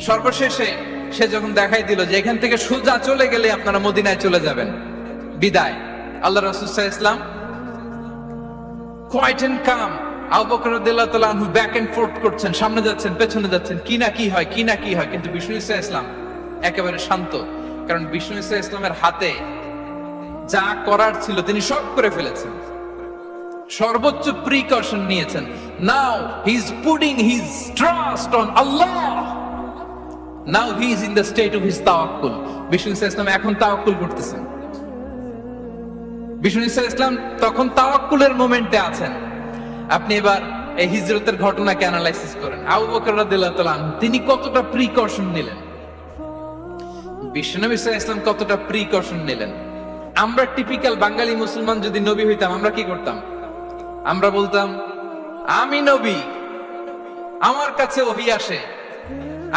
সর্বশেষে সে যখন দেখাই দিল যে এখান থেকে সোজা চলে গেলে আপনারা মদিনায় চলে যাবেন, বিদায়। আল্লাহ রাসূল সাল্লাল্লাহু আলাইহি ওয়াসাল্লাম কোয়াইট এন্ড কাম, আবু বকর রাদিয়াল্লাহু তাআলা আনহু ব্যাক এন্ড ফোর্থ করছেন, সামনে যাচ্ছেন, পেছনে যাচ্ছেন, কি না কি হয়, কি না কি হয়। কিন্তু বিষ্ণু সাল্লাল্লাহু আলাইহি ওয়াসাল্লাম একেবারে শান্ত, কারণ বিষ্ণু সাল্লাল্লাহু আলাইহি ওয়াসাল্লামের হাতে যা করার ছিল তিনি সব করে ফেলেছেন, সর্বোচ্চ প্রিকশন নিয়েছেন। Now he is putting his trust on Allah, now he is in the state of his তাওয়াক্কুল। বিষ্ণু সাল্লাল্লাহু আলাইহি ওয়াসাল্লাম এখন তাওয়াক্কুল করতেছেন। বিষ্ণু সাল্লাল্লাহু আলাইহি ওয়াসাল্লাম তখন তাওয়াক্কুলের মোমেন্টে আছেন। আপনি এবার এই হিজরতের ঘটনাকে অ্যানালাইসিস করেন। আবু বকর রাদিয়াল্লাহু তাআলা আনহু তিনি কতটা প্রিকশন নিলেন, বিশ্বনবী সাল্লাল্লাহু আলাইহি ওয়াসাল্লাম কতটা প্রিকশন নিলেন। আমরা টিপিক্যাল বাঙালি মুসলমান যদি নবী হইতাম, আমরা কি করতাম? আমরা বলতাম, আমি নবী, আমার কাছে ওহী আসে,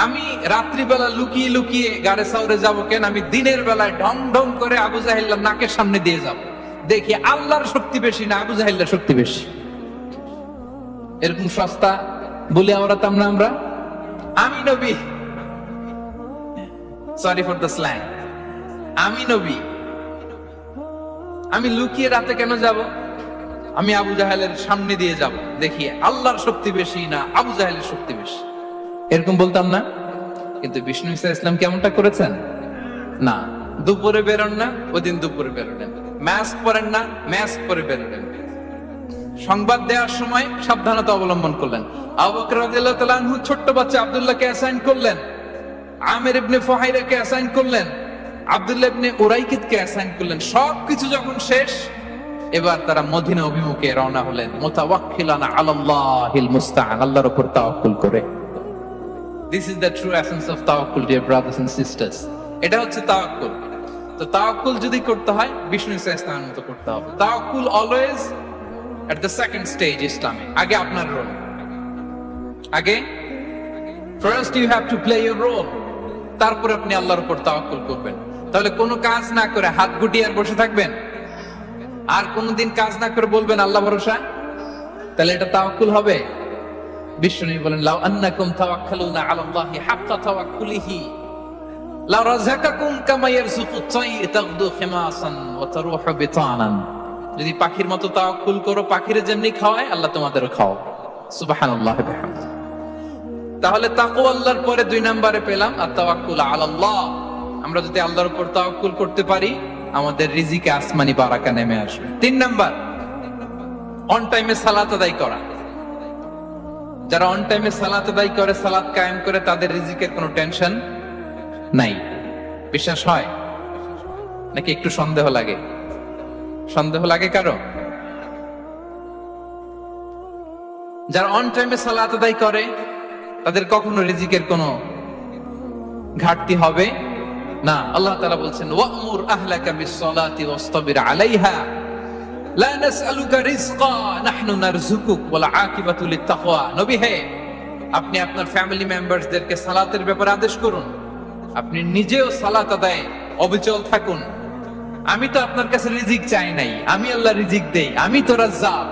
আমি রাত্রিবেলা লুকিয়ে লুকিয়ে গারে সাউরে যাব কেন? আমি দিনের বেলায় ঢং ঢং করে আবু জাহেলের নাকের সামনে দিয়ে যাব, দেখি আল্লাহর শক্তি বেশি না আবু জাহেলের শক্তি বেশি। এরকম সস্তা বলে আমরাতাম না আমরা, আমি নবী, সরি ফর দ্য স্ল্যাং, আমি নবী, আমি লুকিয়ে রাতে কেন যাব? আমি আবু জাহেলের সামনে দিয়ে যাব, দেখি আল্লাহর শক্তি বেশি না আবু জাহেলের শক্তি বেশি। এরকম বলতাম না? কিন্তু বিষ্ণু সাল্লাল্লাহু আলাইহি ওয়াসাল্লাম কেমনটা করেছেন? না, দুপুরে বেরোন না, ওই দিন দুপুরে বেরোলেন। মাস্ক পরেন না, মাস্ক পরে বেরোলেন। সংবাদ দেওয়ার সময় সাবধানতা অবলম্বন করলেন। আবু বকর রাদিয়াল্লাহু তাআলা আনহু ছোট্ট বাচ্চা আব্দুল্লাহকে অ্যাসাইন করলেন, আমির ইবনে ফুহাইরাকে অ্যাসাইন করলেন, আব্দুল্লাহ ইবনে উরাইকিতকে অ্যাসাইন করলেন। সবকিছু যখন শেষ, এবার তারা মদিনা অভিমুখে রওনা হলেন, মুতাওয়াক্কিলানা আলাল্লাহিল মুস্তাআন, আল্লাহর উপর তাওয়াক্কুল করে। This is the true essence of tawakkul, dear brothers and sisters. এটা হচ্ছে তাওয়াক্কুল। তো তাওয়াক্কুল যদি করতে হয় বিষ্ণু ইসলামের মতো করতে হবে। তাওয়াক্কুল always at the second stage ইসলামে। আগে আপনার রোল, আগে first you have to play your role, তারপরে আপনি আল্লাহর উপর তাওয়াক্কুল করবেন। তাহলে কোনো কাজ না করে হাত গুটিয়ে আর বসে থাকবেন, আর কোনোদিন কাজ না করে বলবেন আল্লাহ ভরসা, তাহলে এটা তাওয়াক্কুল হবে? বিষ্ণু বলেন লাউ আন্নাকুম তাওয়াক্কালুনা আলাল্লাহি হাক্কা তাওয়াক্কুলিহি লা রাযাকাকুম কামা ইয়ারযুকু আত-তায়র তাগদু খিমাসান ওয়া তারুহু বিতানান। যদি পাখির মতো তাওয়াক্কুল করো, পাখিরে যেমনি খাওয়ায় আল্লাহ তোমাদেরও খাওয়াবে। সুবহানাল্লাহি ওয়া বিহামদিহি। তাহলে তাকওয়া আল্লাহর পরে 2 নম্বরে পেলাম আত-তাওয়াক্কুল আলাল্লাহ। আমরা যদি আল্লাহর উপর তাওয়াক্কুল করতে পারি, আমাদের রিজিকে আসমানি বারাকা নেমে আসবে। 3 নাম্বার, অন টাইমে সালাত আদায় করা। যারা অন টাইমে সালাত আদায় করে, সালাত কায়েম করে, তাদের রিজিকের কোনো টেনশন নাই। বিশ্বাস হয় নাকি একটু সন্দেহ লাগে? সন্দেহ লাগে কারো? যারা অন টাইমে সালাত আদায় করে তাদের কখনো রিজিকের কোনো ঘাটতি হবে না। আল্লাহ তাআলা বলছেন ওয়া'মুর আহলাকা বিস-সালাতি ওয়াসতাবির আলাইহা লা নাসআলুকা রিজকা নাহনু নারযুকুক ওয়াল আকিবাতু লিত-তাকওয়া। নবী হে, আপনি আপনার ফ্যামিলি মেম্বারসদেরকে সালাতের ব্যাপারে আদেশ করুন, আপনি নিজেও সালাত আদায়ে অবিচল থাকুন। আমি তো আপনার কাছে রিজিক চাই নাই, আমি আল্লাহ রিজিক দেই, আমি তো রাজ্জাক।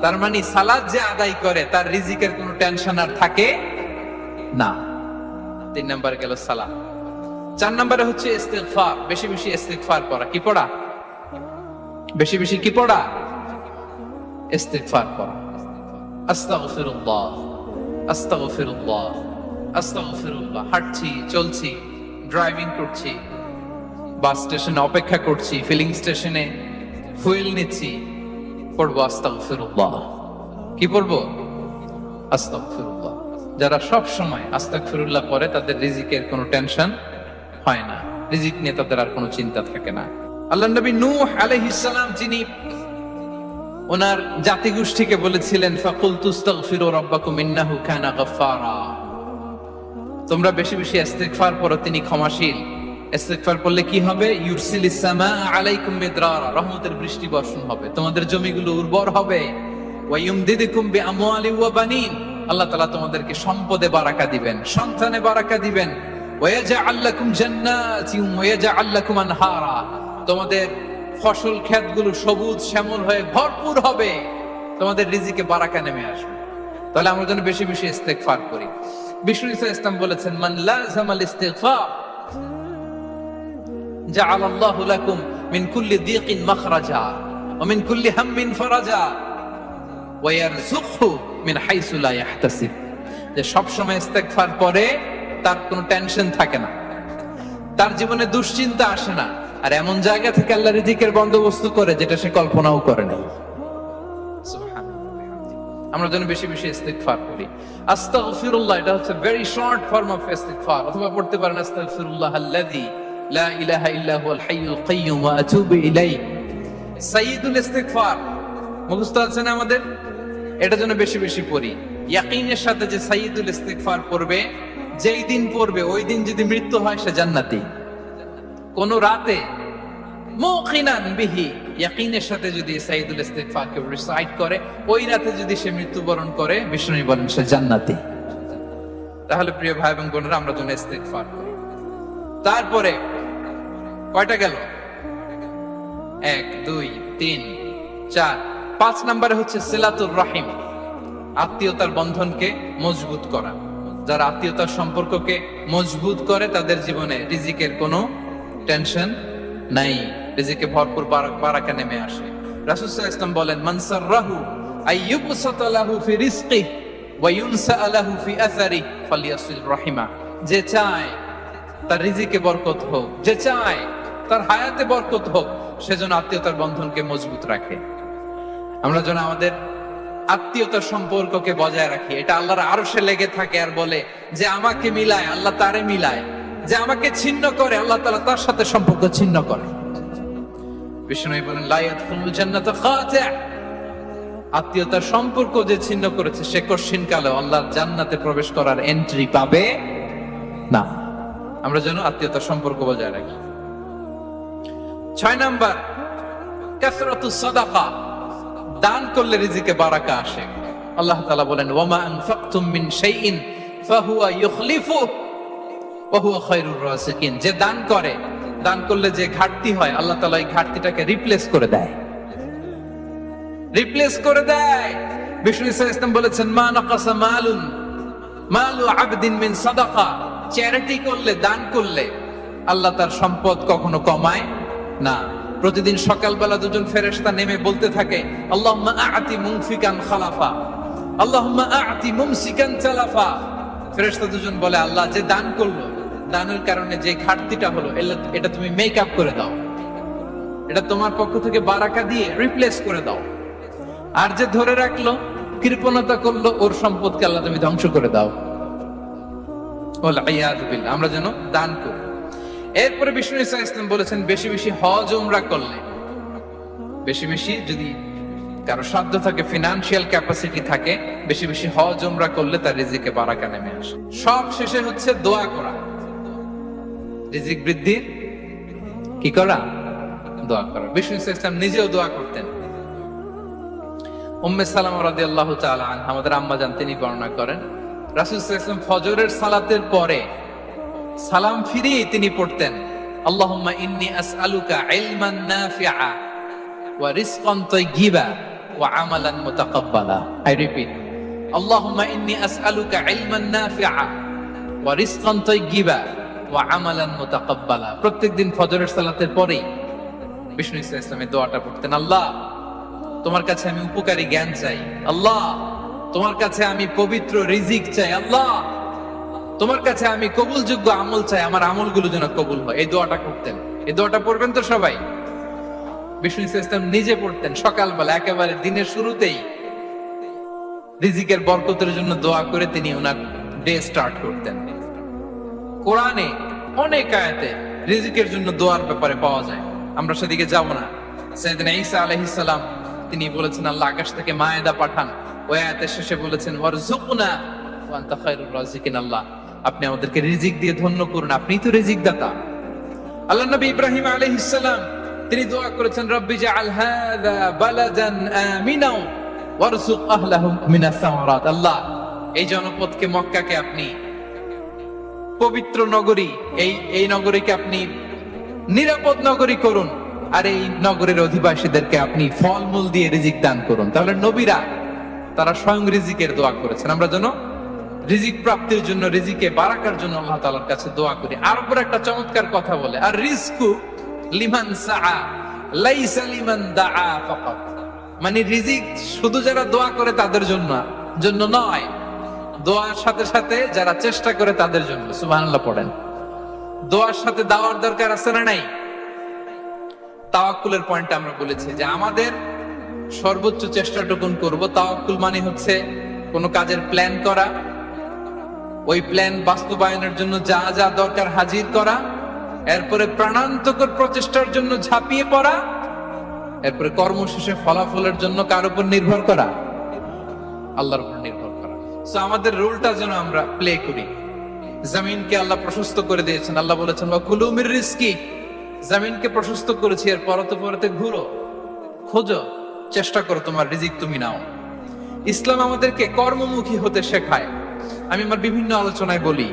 তার মানে সালাত যে আদায় করে তার রিজিকের কোনো টেনশন আর থাকে না। 3 নাম্বার গেল সালাত। 4 নম্বরে হচ্ছে ইস্তিগফার। বেশি বেশি ইস্তিগফার করা। কি পড়া? বেশি বেশি কি পড়া? ইস্তিগফার করা। আস্তাগফিরুল্লাহ, আস্তাগফিরুল্লাহ, আস্তাগফিরুল্লাহ। হাঁটছি, চলছি, ড্রাইভিং করছি, বাস স্টেশনে অপেক্ষা করছি, ফিলিং স্টেশনে ফুয়েল নিচ্ছি, পড়বো আস্তাগফিরুল্লাহ। কি পড়বো? আস্তাগফিরুল্লাহ। যারা সব সময় আস্তাগফিরুল্লাহ পড়ে তাদের রিজিকের কোনো টেনশন হয় না, রিজিক নিয়ে তাদের আর কোনো চিন্তা থাকে না। আল্লাহর নবী নূহ আলাইহিস সালাম, যিনি ওনার জাতিগোষ্ঠীকে বলেছিলেন ফাকুলতু আস্তাগফিরু রাব্বাকুম ইন্নাহু কানা গাফফারা, তোমরা বেশি বেশি ইস্তিগফার পড়ো, তিনি ক্ষমাশীল। ইস্তিগফার পড়লে কি হবে? ইউরসিলিস সামাআ আলাইকুম মিদরারা, রহমতের বৃষ্টি বর্ষণ হবে, তোমাদের জমিগুলো উর্বর হবে। ওয়া ইউমদিদুকুম বিআমওয়ালিন ওয়া বানিন, আল্লাহ তাআলা তোমাদেরকে সম্পদে বারাকা দিবেন, সন্তানে বারাকা দিবেন। ওয়া ইয়াজআল লাকুম জান্নাতিন ওয়া ইয়াজআল লাকুম আনহারা, তোমাদের ফসল ক্ষেতগুলো সবুজ শ্যামল হয়ে ভরপুর হবে, তোমাদের রিজিকে বারাকা নেমে আসবে। তাহলে আমরা যেন বেশি বেশি ইস্তিগফার করি। বিষ্ণু ইসলাম বলেছেন মান লাযামাল ইস্তিগফার জাআলাল্লাহু লাকুম মিন কুল্লি দীকিন মাখরাজা ওয়া মিন কুল্লি হাম্মিন ফারাজা ওয়া ইয়ারযুকহু মিন হাইসু লা ইয়াহতাসিব। যে সব সময় ইস্তিগফার করে তার কোনো টেনশন থাকে না, তার জীবনে দুশ্চিন্তা আসে না, আর এমন জায়গা থেকে আল্লাহ রিজিকের বন্দোবস্ত করে যেটা সে কল্পনাও করে নাই। আমরা যেন বেশি বেশি ইস্তিগফার করি। আস্তাগফিরুল্লাহ, এটা হচ্ছে ভেরি শর্ট ফর্ম অফ ইস্তিগফার। অথবা পড়তে পারেন আস্তাগফিরুল্লাহ আল্লাযী লা ইলাহা ইল্লা হুয়াল হাইয়ুল কাইয়্যুম ওয়া আতুবু ইলাইহি। সাইয়্যিদুল ইস্তিগফার মুখস্থ আছে না আমাদের? এটা যেন বেশি বেশি পড়ি। ইয়াকিনের সাথে যে সাইয়্যিদুল ইস্তিগফার পড়বে, যেই দিন পড়বে ওই দিন যদি মৃত্যু হয় সে জান্নাতি। কোন রাতে মুকিনান বিহি, ইয়াকিনের সাথে যদি সাইয়্যিদুল ইস্তিগফার কে রিসাইট করে, ওই রাতে যদি সে মৃত্যুবরণ করে, বিষ্ণু বলেন সে জান্নাতি। তাহলে প্রিয় ভাই এবং বোনেরা, আমরা যেন ইস্তিগফার করি। তারপরে কয়টা গেল? 1 2 3 4 5 নম্বরে হচ্ছে সিলাতুর রাহিম, আত্মীয়তার বন্ধনকে মজবুত করা। যারা আত্মীয়তার সম্পর্ককে মজবুত করে তাদের জীবনে রিজিকের কোনো টেনশন নাই, রিজিকে ভরপুর বারাকা নেমে আসে। রাসূল সাল্লাল্লাহু আলাইহি ওয়াসাল্লাম বলেন মান সাররাহু আইয়ুবসাতা লাহু ফি রিজকিহি ওয়া ইউনসা লাহু ফি আসারিহি ফালিয়াসিল রাহিমা। যে চায় তার রিজিকে বরকত হোক, যে চায় তার হায়াতে বরকত হোক, সেজন্য আত্মীয়তার বন্ধনকে মজবুত রাখে। আমরা যেন আমাদের আত্মীয়তার সম্পর্ককে বজায় রাখি। এটা আল্লাহর আরশে লেগে থাকে আর বলে যে আমাকে মিলায় আল্লাহ তারে মিলায়, যে আমাকে ছিন্ন করে আল্লাহ তাআলা তার সাথে সম্পর্ক ছিন্ন করে। বিষ্ণু বলেন লা ইয়াদখুলুল জান্নাতা খাতি', আত্মীয়তার সম্পর্ক যে ছিন্ন করেছে সে কঠিন কালে আল্লাহর জান্নাতে প্রবেশ করার এন্ট্রি পাবে না। আমরা যেন আত্মীয়তার সম্পর্ক বজায় রাখি। 6 নাম্বার কাসরাতুস সাদাকা, দান করলে রিজিকে বারাকা আসে। আল্লাহ তাআলা বলেন ওয়ামা আনফাকতুম মিন শাইইন ফাহুয়া ইউখলিফুহু ওয়া হুয়া খায়রুর রাযিকিন। যে দান করে, দান করলে যে ঘাটতি হয় আল্লাহ তাআলা এই ঘাটতিটাকে রিপ্লেস করে দেয়, রিপ্লেস করে দেয়। বিষ্ণু ইসলাম বলেছেন মা নাকাসা মালু আবদিন মিন সাদাকা। চ্যারিটি করলে, দান করলে আল্লাহ তার সম্পদ কখনো কমায় না। প্রতিদিন সকালবেলা দুজন ফেরেশতা নেমে বলতে থাকে আল্লাহুম্মা আ'তি মুনফিকান খালাফা, আল্লাহুম্মা আ'তি মুমসিকান চালাফা। ফেরেশতা দুজন বলে আল্লাহ, যে দান করলো, দানের কারণে যে ঘাটতিটা হলো এটা তুমি মেক আপ করে দাও, এটা তোমার পক্ষ থেকে বারাকা দিয়ে রিপ্লেস করে দাও। আর যে ধরে রাখলো, কৃপণতা করলো, ওর সম্পদকে আল্লাহ তুমি ধ্বংস করে দাও। আমরা যেন দান করি। এরপরে বিষ্ণু ইসলাম বলেছেন বেশি বেশি হজ উমরা করলে, বেশি বেশি যদি কারো সাধ্য থাকে, ফিনান্সিয়াল ক্যাপাসিটি থাকে, বেশি বেশি হজ উমরা করলে তার রিজিকে বারাকা নেমে আসে। সব শেষে হচ্ছে দোয়া করা, রিজিক বৃদ্ধির কি করা? দোয়া করা। বিষ্ণু ইসলাম নিজেও দোয়া করতেন। উম্মে সালামা রাদিয়াল্লাহু তাআলা আনহা, আমাদের আম্মা জান, তিনি বর্ণনা করেন রাসূল সাল্লাল্লাহু আলাইহি ওয়াসাল্লাম ফজরের সালাতের পরে সালাম ফিরিয়ে তিনি পড়তেন আল্লাহুম্মা ইন্নী আসআলুকা ইলমান নাফিআ ওয়া রিজকান তাইয়্যিবা ওয়া আমালান মুতাকাব্বালা। আই রিপিট, আল্লাহুম্মা ইন্নী আসআলুকা ইলমান নাফিআ ওয়া রিজকান তাইয়্যিবা ওয়া আমালান মুতাকাব্বালা। প্রত্যেকদিন ফজরের সালাতের পরেই বিষ্ণু ইসলামের দোয়াটা পড়তেন, আল্লাহ তোমার কাছে আমি উপকারী জ্ঞান চাই, আল্লাহ তোমার কাছে আমি পবিত্র রিজিক চাই, আল্লাহ তোমার কাছে আমি কবুলযোগ্য আমল চাই, আমার আমলগুলো যেন কবুল হয়। এই দোয়াটা করতেন। এই দোয়াটা পড়বেন তো সবাই। বিষ্ণু ইসলাম নিজে পড়তেন সকালবেলা, একেবারে দিনের শুরুতেই রিজিকের বরকতের জন্য দোয়া করে তিনি ওনার ডে স্টার্ট করতেন। কোরআনে অনেক আয়াতে রিজিকের জন্য দোয়ার ব্যাপারে পাওয়া যায়, আমরা সেদিকে যাব না। সাইয়েদনা ঈসা আলাইহিস সালাম তিনি বলেছেন আল্লাহ আকাশ থেকে মায়েদা পাঠান, ওই আয়াতের শেষে বলেছেন ওয়ারযুকনা ওয়া আনতা খায়রুর রাযিকিন, আল্লাহ আপনি আমাদেরকে রিজিক দিয়ে ধন্য করুন, আপনিই তো রিজিক দাতা। আল্লাহ নবী ইব্রাহিম আলাইহিস সালাম তিনি দোয়া করেছেন রব্বি জাআল হাযা বালাদান আমিনা ওয়ারযুক আহলাহু মিনাস সামারাত, আল্লাহ এই জনপদকে, মক্কাকে আপনি পবিত্র নগরী, এই নগরীকে আপনি নিরাপদ নগরী করুন, আর এই নগরের অধিবাসীদেরকে আপনি ফলমূল দিয়ে রিজিক দান করুন। তাহলে নবীরা তারা স্বয়ং রিজিকের দোয়া করেছেন। আমরা যেন রিজিক প্রাপ্তির জন্য, রিজিকে বারাকার জন্য আল্লাহ তাআলার কাছে দোয়া করি। আর উপর একটা চমৎকার কথা বলে, আর রিজকু লিমান সাআ লাইসা লিমান দাআ ফাকাত, মানে রিজিক শুধু যারা দোয়া করে তাদের জন্য নয়, দোয়ার সাথে সাথে যারা চেষ্টা করে তাদের জন্য। সুবহানাল্লাহ পড়েন। দোয়ার সাথে দাওয়ার দরকার আছে না নাই? তাওয়াক্কুলের পয়েন্টে আমরা বলেছি যে আমাদের সর্বোচ্চ চেষ্টাটুকুন করব। তাওয়াক্কুল মানে হচ্ছে কোনো কাজের প্ল্যান করা, ওই প্ল্যান বাস্তবায়নের জন্য যা যা দরকার হাজির করা, এরপরে প্রাণান্তকর প্রচেষ্টার জন্য ঝাঁপিয়ে পড়া, এরপরে কর্মশেষে ফলাফলের জন্য কার উপর নির্ভর করা? আল্লাহর উপর নির্ভর করা। সো আমাদের রোলটা যেন আমরা প্লে করি। জমিনকে আল্লাহ প্রশস্ত করে দিয়েছেন, আল্লাহ বলেছেন ওয়া কুলু মির রিজকি, জমিনকে প্রশস্ত করেছি, এর পরতে ঘুরো, খোঁজো, চেষ্টা করো, তোমার রিজিক তুমি নাও। ইসলাম আমাদেরকে কর্মমুখী হতে শেখায়। আমি আমার বিভিন্ন আলোচনায় বলি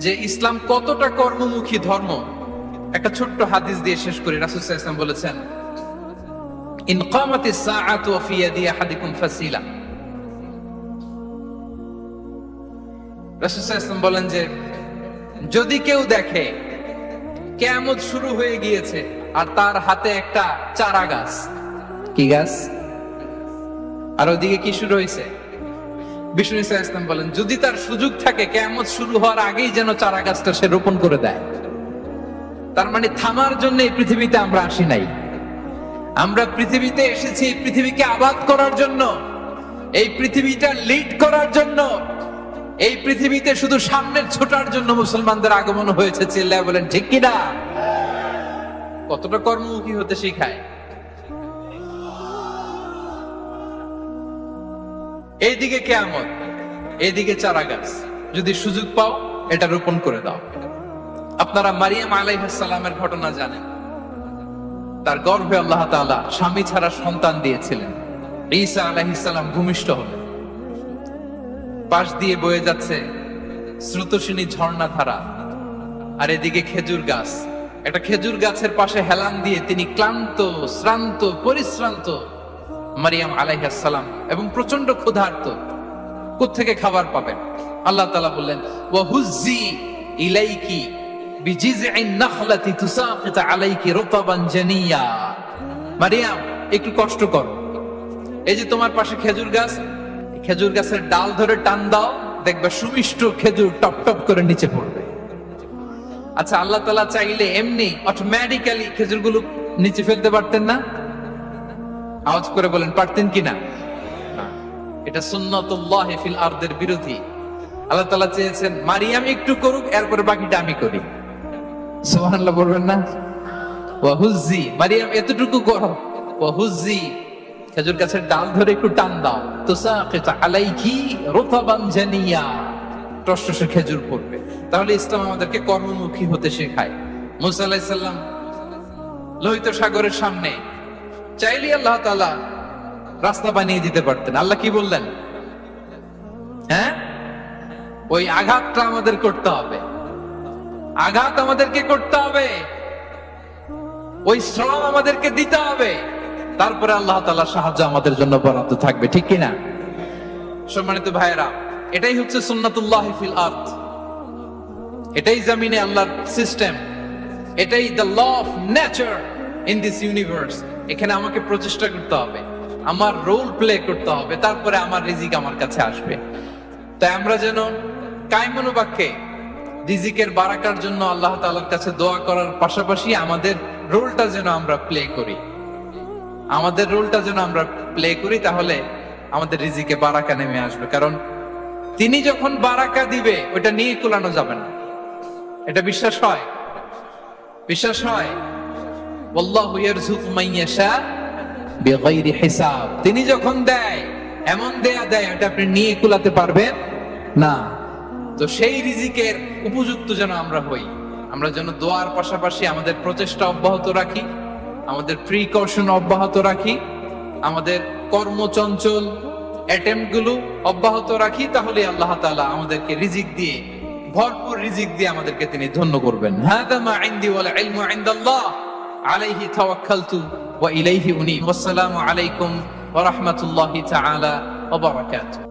যে ইসলাম কতটা কর্মমুখী ধর্ম। একটা ছোট্ট হাদিস দিয়ে শেষ করি। রাসূল সাল্লাল্লাহু আলাইহি ওয়াসাল্লাম বলেছেন ইন কামাতিস সাআতু ওয়া ফি ইয়াদি আহাদিকুম ফাসিলা। রাসূল সাল্লাল্লাহু আলাইহি ওয়াসাল্লাম বলেন যে যদি কেউ দেখে কিয়ামত শুরু হয়ে গিয়েছে আর তার হাতে একটা চারা গাছ, কি গাছ? আর ওদিকে কি শুরু হয়েছে? বিষ্ণু ইসলাম বলেন যদি তার সুযোগ থাকে কিয়ামত শুরু হওয়ার আগেই যেন চারা গাছটা সে রোপণ করে দেয়। তার মানে থামার জন্য এই পৃথিবীতে আমরা আসি নাই, আমরা পৃথিবীতে এসেছি এই পৃথিবীকে আবাদ করার জন্য, এই পৃথিবীটা লিড করার জন্য। এই পৃথিবীতে শুধু সামনের ছোটার জন্য মুসলমানদের আগমন হয়েছে। চিল্লায় বলেন ঠিক কিনা? কতটা কর্মমুখী হতে শিখায়। এইদিকে কিয়ামত, এইদিকে চারা গাছ, যদি সুযোগ পাও এটা রোপণ করে দাও। আপনারা মারিয়াম আলাইহিস সালামের ঘটনা জানেন। তার গর্ভে আল্লাহ তাআলা স্বামী ছাড়া সন্তান দিয়েছিলেন। ঈসা আলাইহিস সালাম ভূমিষ্ঠ হলেন। পাশ দিয়ে বয়ে যাচ্ছে স্রোতস্বিনী ঝর্ণা ধারা, আর এদিকে খেজুর গাছ। একটা খেজুর গাছের পাশে হেলান দিয়ে তিনি ক্লান্ত, শ্রান্ত, পরিশ্রান্ত মারিয়াম আলাইহিস সালাম, এবং প্রচন্ড ক্ষুধার্ত। কোত্থেকে খাবার পাবেন? আল্লাহ তাআলা বললেন, ওয়া হুজ্জি ইলাইকি বিজিযইন নাখলাতি তুসাকিত আলাইকি রুতাবান জানিয়া। মারিয়াম, একটু কষ্ট করো, এই যে তোমার পাশে খেজুর গাছ, খেজুর গাছের ডাল ধরে টান দাও, দেখবে সুমিষ্ট খেজুর টপ টপ করে নিচে পড়বে। আচ্ছা, আল্লাহ তাআলা চাইলে এমনি অটোমেটিক্যালি খেজুরগুলো নিচে ফেলতে পারতেন না? আওয়াজ করে বলেন, পারতেন কিনা? এটা সুন্নাতুল্লাহ ফিল আরদের বিরোধী। আল্লাহ তাআলা চেয়েছেন মারিয়াম একটু করুক, এরপরে বাকিটা আমি করি। সুবহানাল্লাহ বলবেন না? ওয়া হুজ্জি, মারিয়াম এতটুকু করো, ওয়া হুজ্জি, খেজুর গাছের ডাল ধরে একটু টান দাও, তুসাকিত আলাইকি রুতাবান জানিয়া, টসটসে খেজুর পড়বে। তাহলে ইসলাম আমাদেরকে কর্মমুখী হতে শেখায়। মুসা আলাইহিস সালাম লোহিত সাগরের সামনে চাইলে আল্লাহ তাআলা রাস্তা বানিয়ে দিতে পারতেন। আল্লাহ কি বললেন? হ্যাঁ, ওই আঘাতটা আমাদের করতে হবে, আঘাত আমাদেরকে করতে হবে, ওই শ্রম আমাদেরকে দিতে হবে, তারপরে আল্লাহ তাআলার সাহায্য আমাদের জন্য বরাদ্দ থাকবে, ঠিক কিনা? সম্মানিত ভাইয়েরা, এটাই হচ্ছে সুন্নাতুল্লাহ ফিল আরদ, এটাই জমিনে আল্লাহর সিস্টেম, এটাই the law of nature in this universe. এখানে আমাকে প্রচেষ্টা করতে হবে, আমার রোল প্লে করতে হবে, তারপরে আমার রিজিক আমার কাছে আসবে। তাই আমরা যেন কায়মনোবাক্যে রিজিকের বারাকার জন্য আল্লাহ তাআলার কাছে দোয়া করার পাশাপাশি আমাদের রোলটা যেন আমরা প্লে করি, আমাদের রোলটা যেন আমরা প্লে করি, তাহলে আমাদের রিজিকে বারাকা নেমে আসবে। কারণ তিনি যখন বারাকা দিবে ওটা নিয়ে কুলানো যাবে না। এটা বিশ্বাস হয়? বিশ্বাস হয়? ওয়াল্লাহু ইয়ারযুকু মান ইয়াশা বিগাইরি হিসাব। তিনি যখন দেয়, এমন দেয়া দেয় এটা আপনি নিয়ে কুলাতে পারবেন না। তো সেই রিজিকের উপযুক্ত যেন আমরা হই, আমরা যেন দোয়ার পাশাপাশি আমাদের প্রচেষ্টা অব্যাহত রাখি, আমাদের প্রিকশন অব্যাহত রাখি, আমাদের কর্মচঞ্চল অ্যাটেম্প্ট গুলো অব্যাহত রাখি, তাহলে আল্লাহ তাআলা আমাদেরকে রিজিক দিয়ে, ভরপুর রিজিক দিয়ে আমাদেরকে তিনি ধন্য করবেন। হাদা মা ইনদি ওয়াল ইলমু ইনদাল্লাহ আলাইহি তাওয়াক্কালতু ওয়া ইলাইহি উনীব। ওয়াসসালামু আলাইকুম ওয়া রাহমাতুল্লাহি তাআলা ওয়া বারাকাতুহু।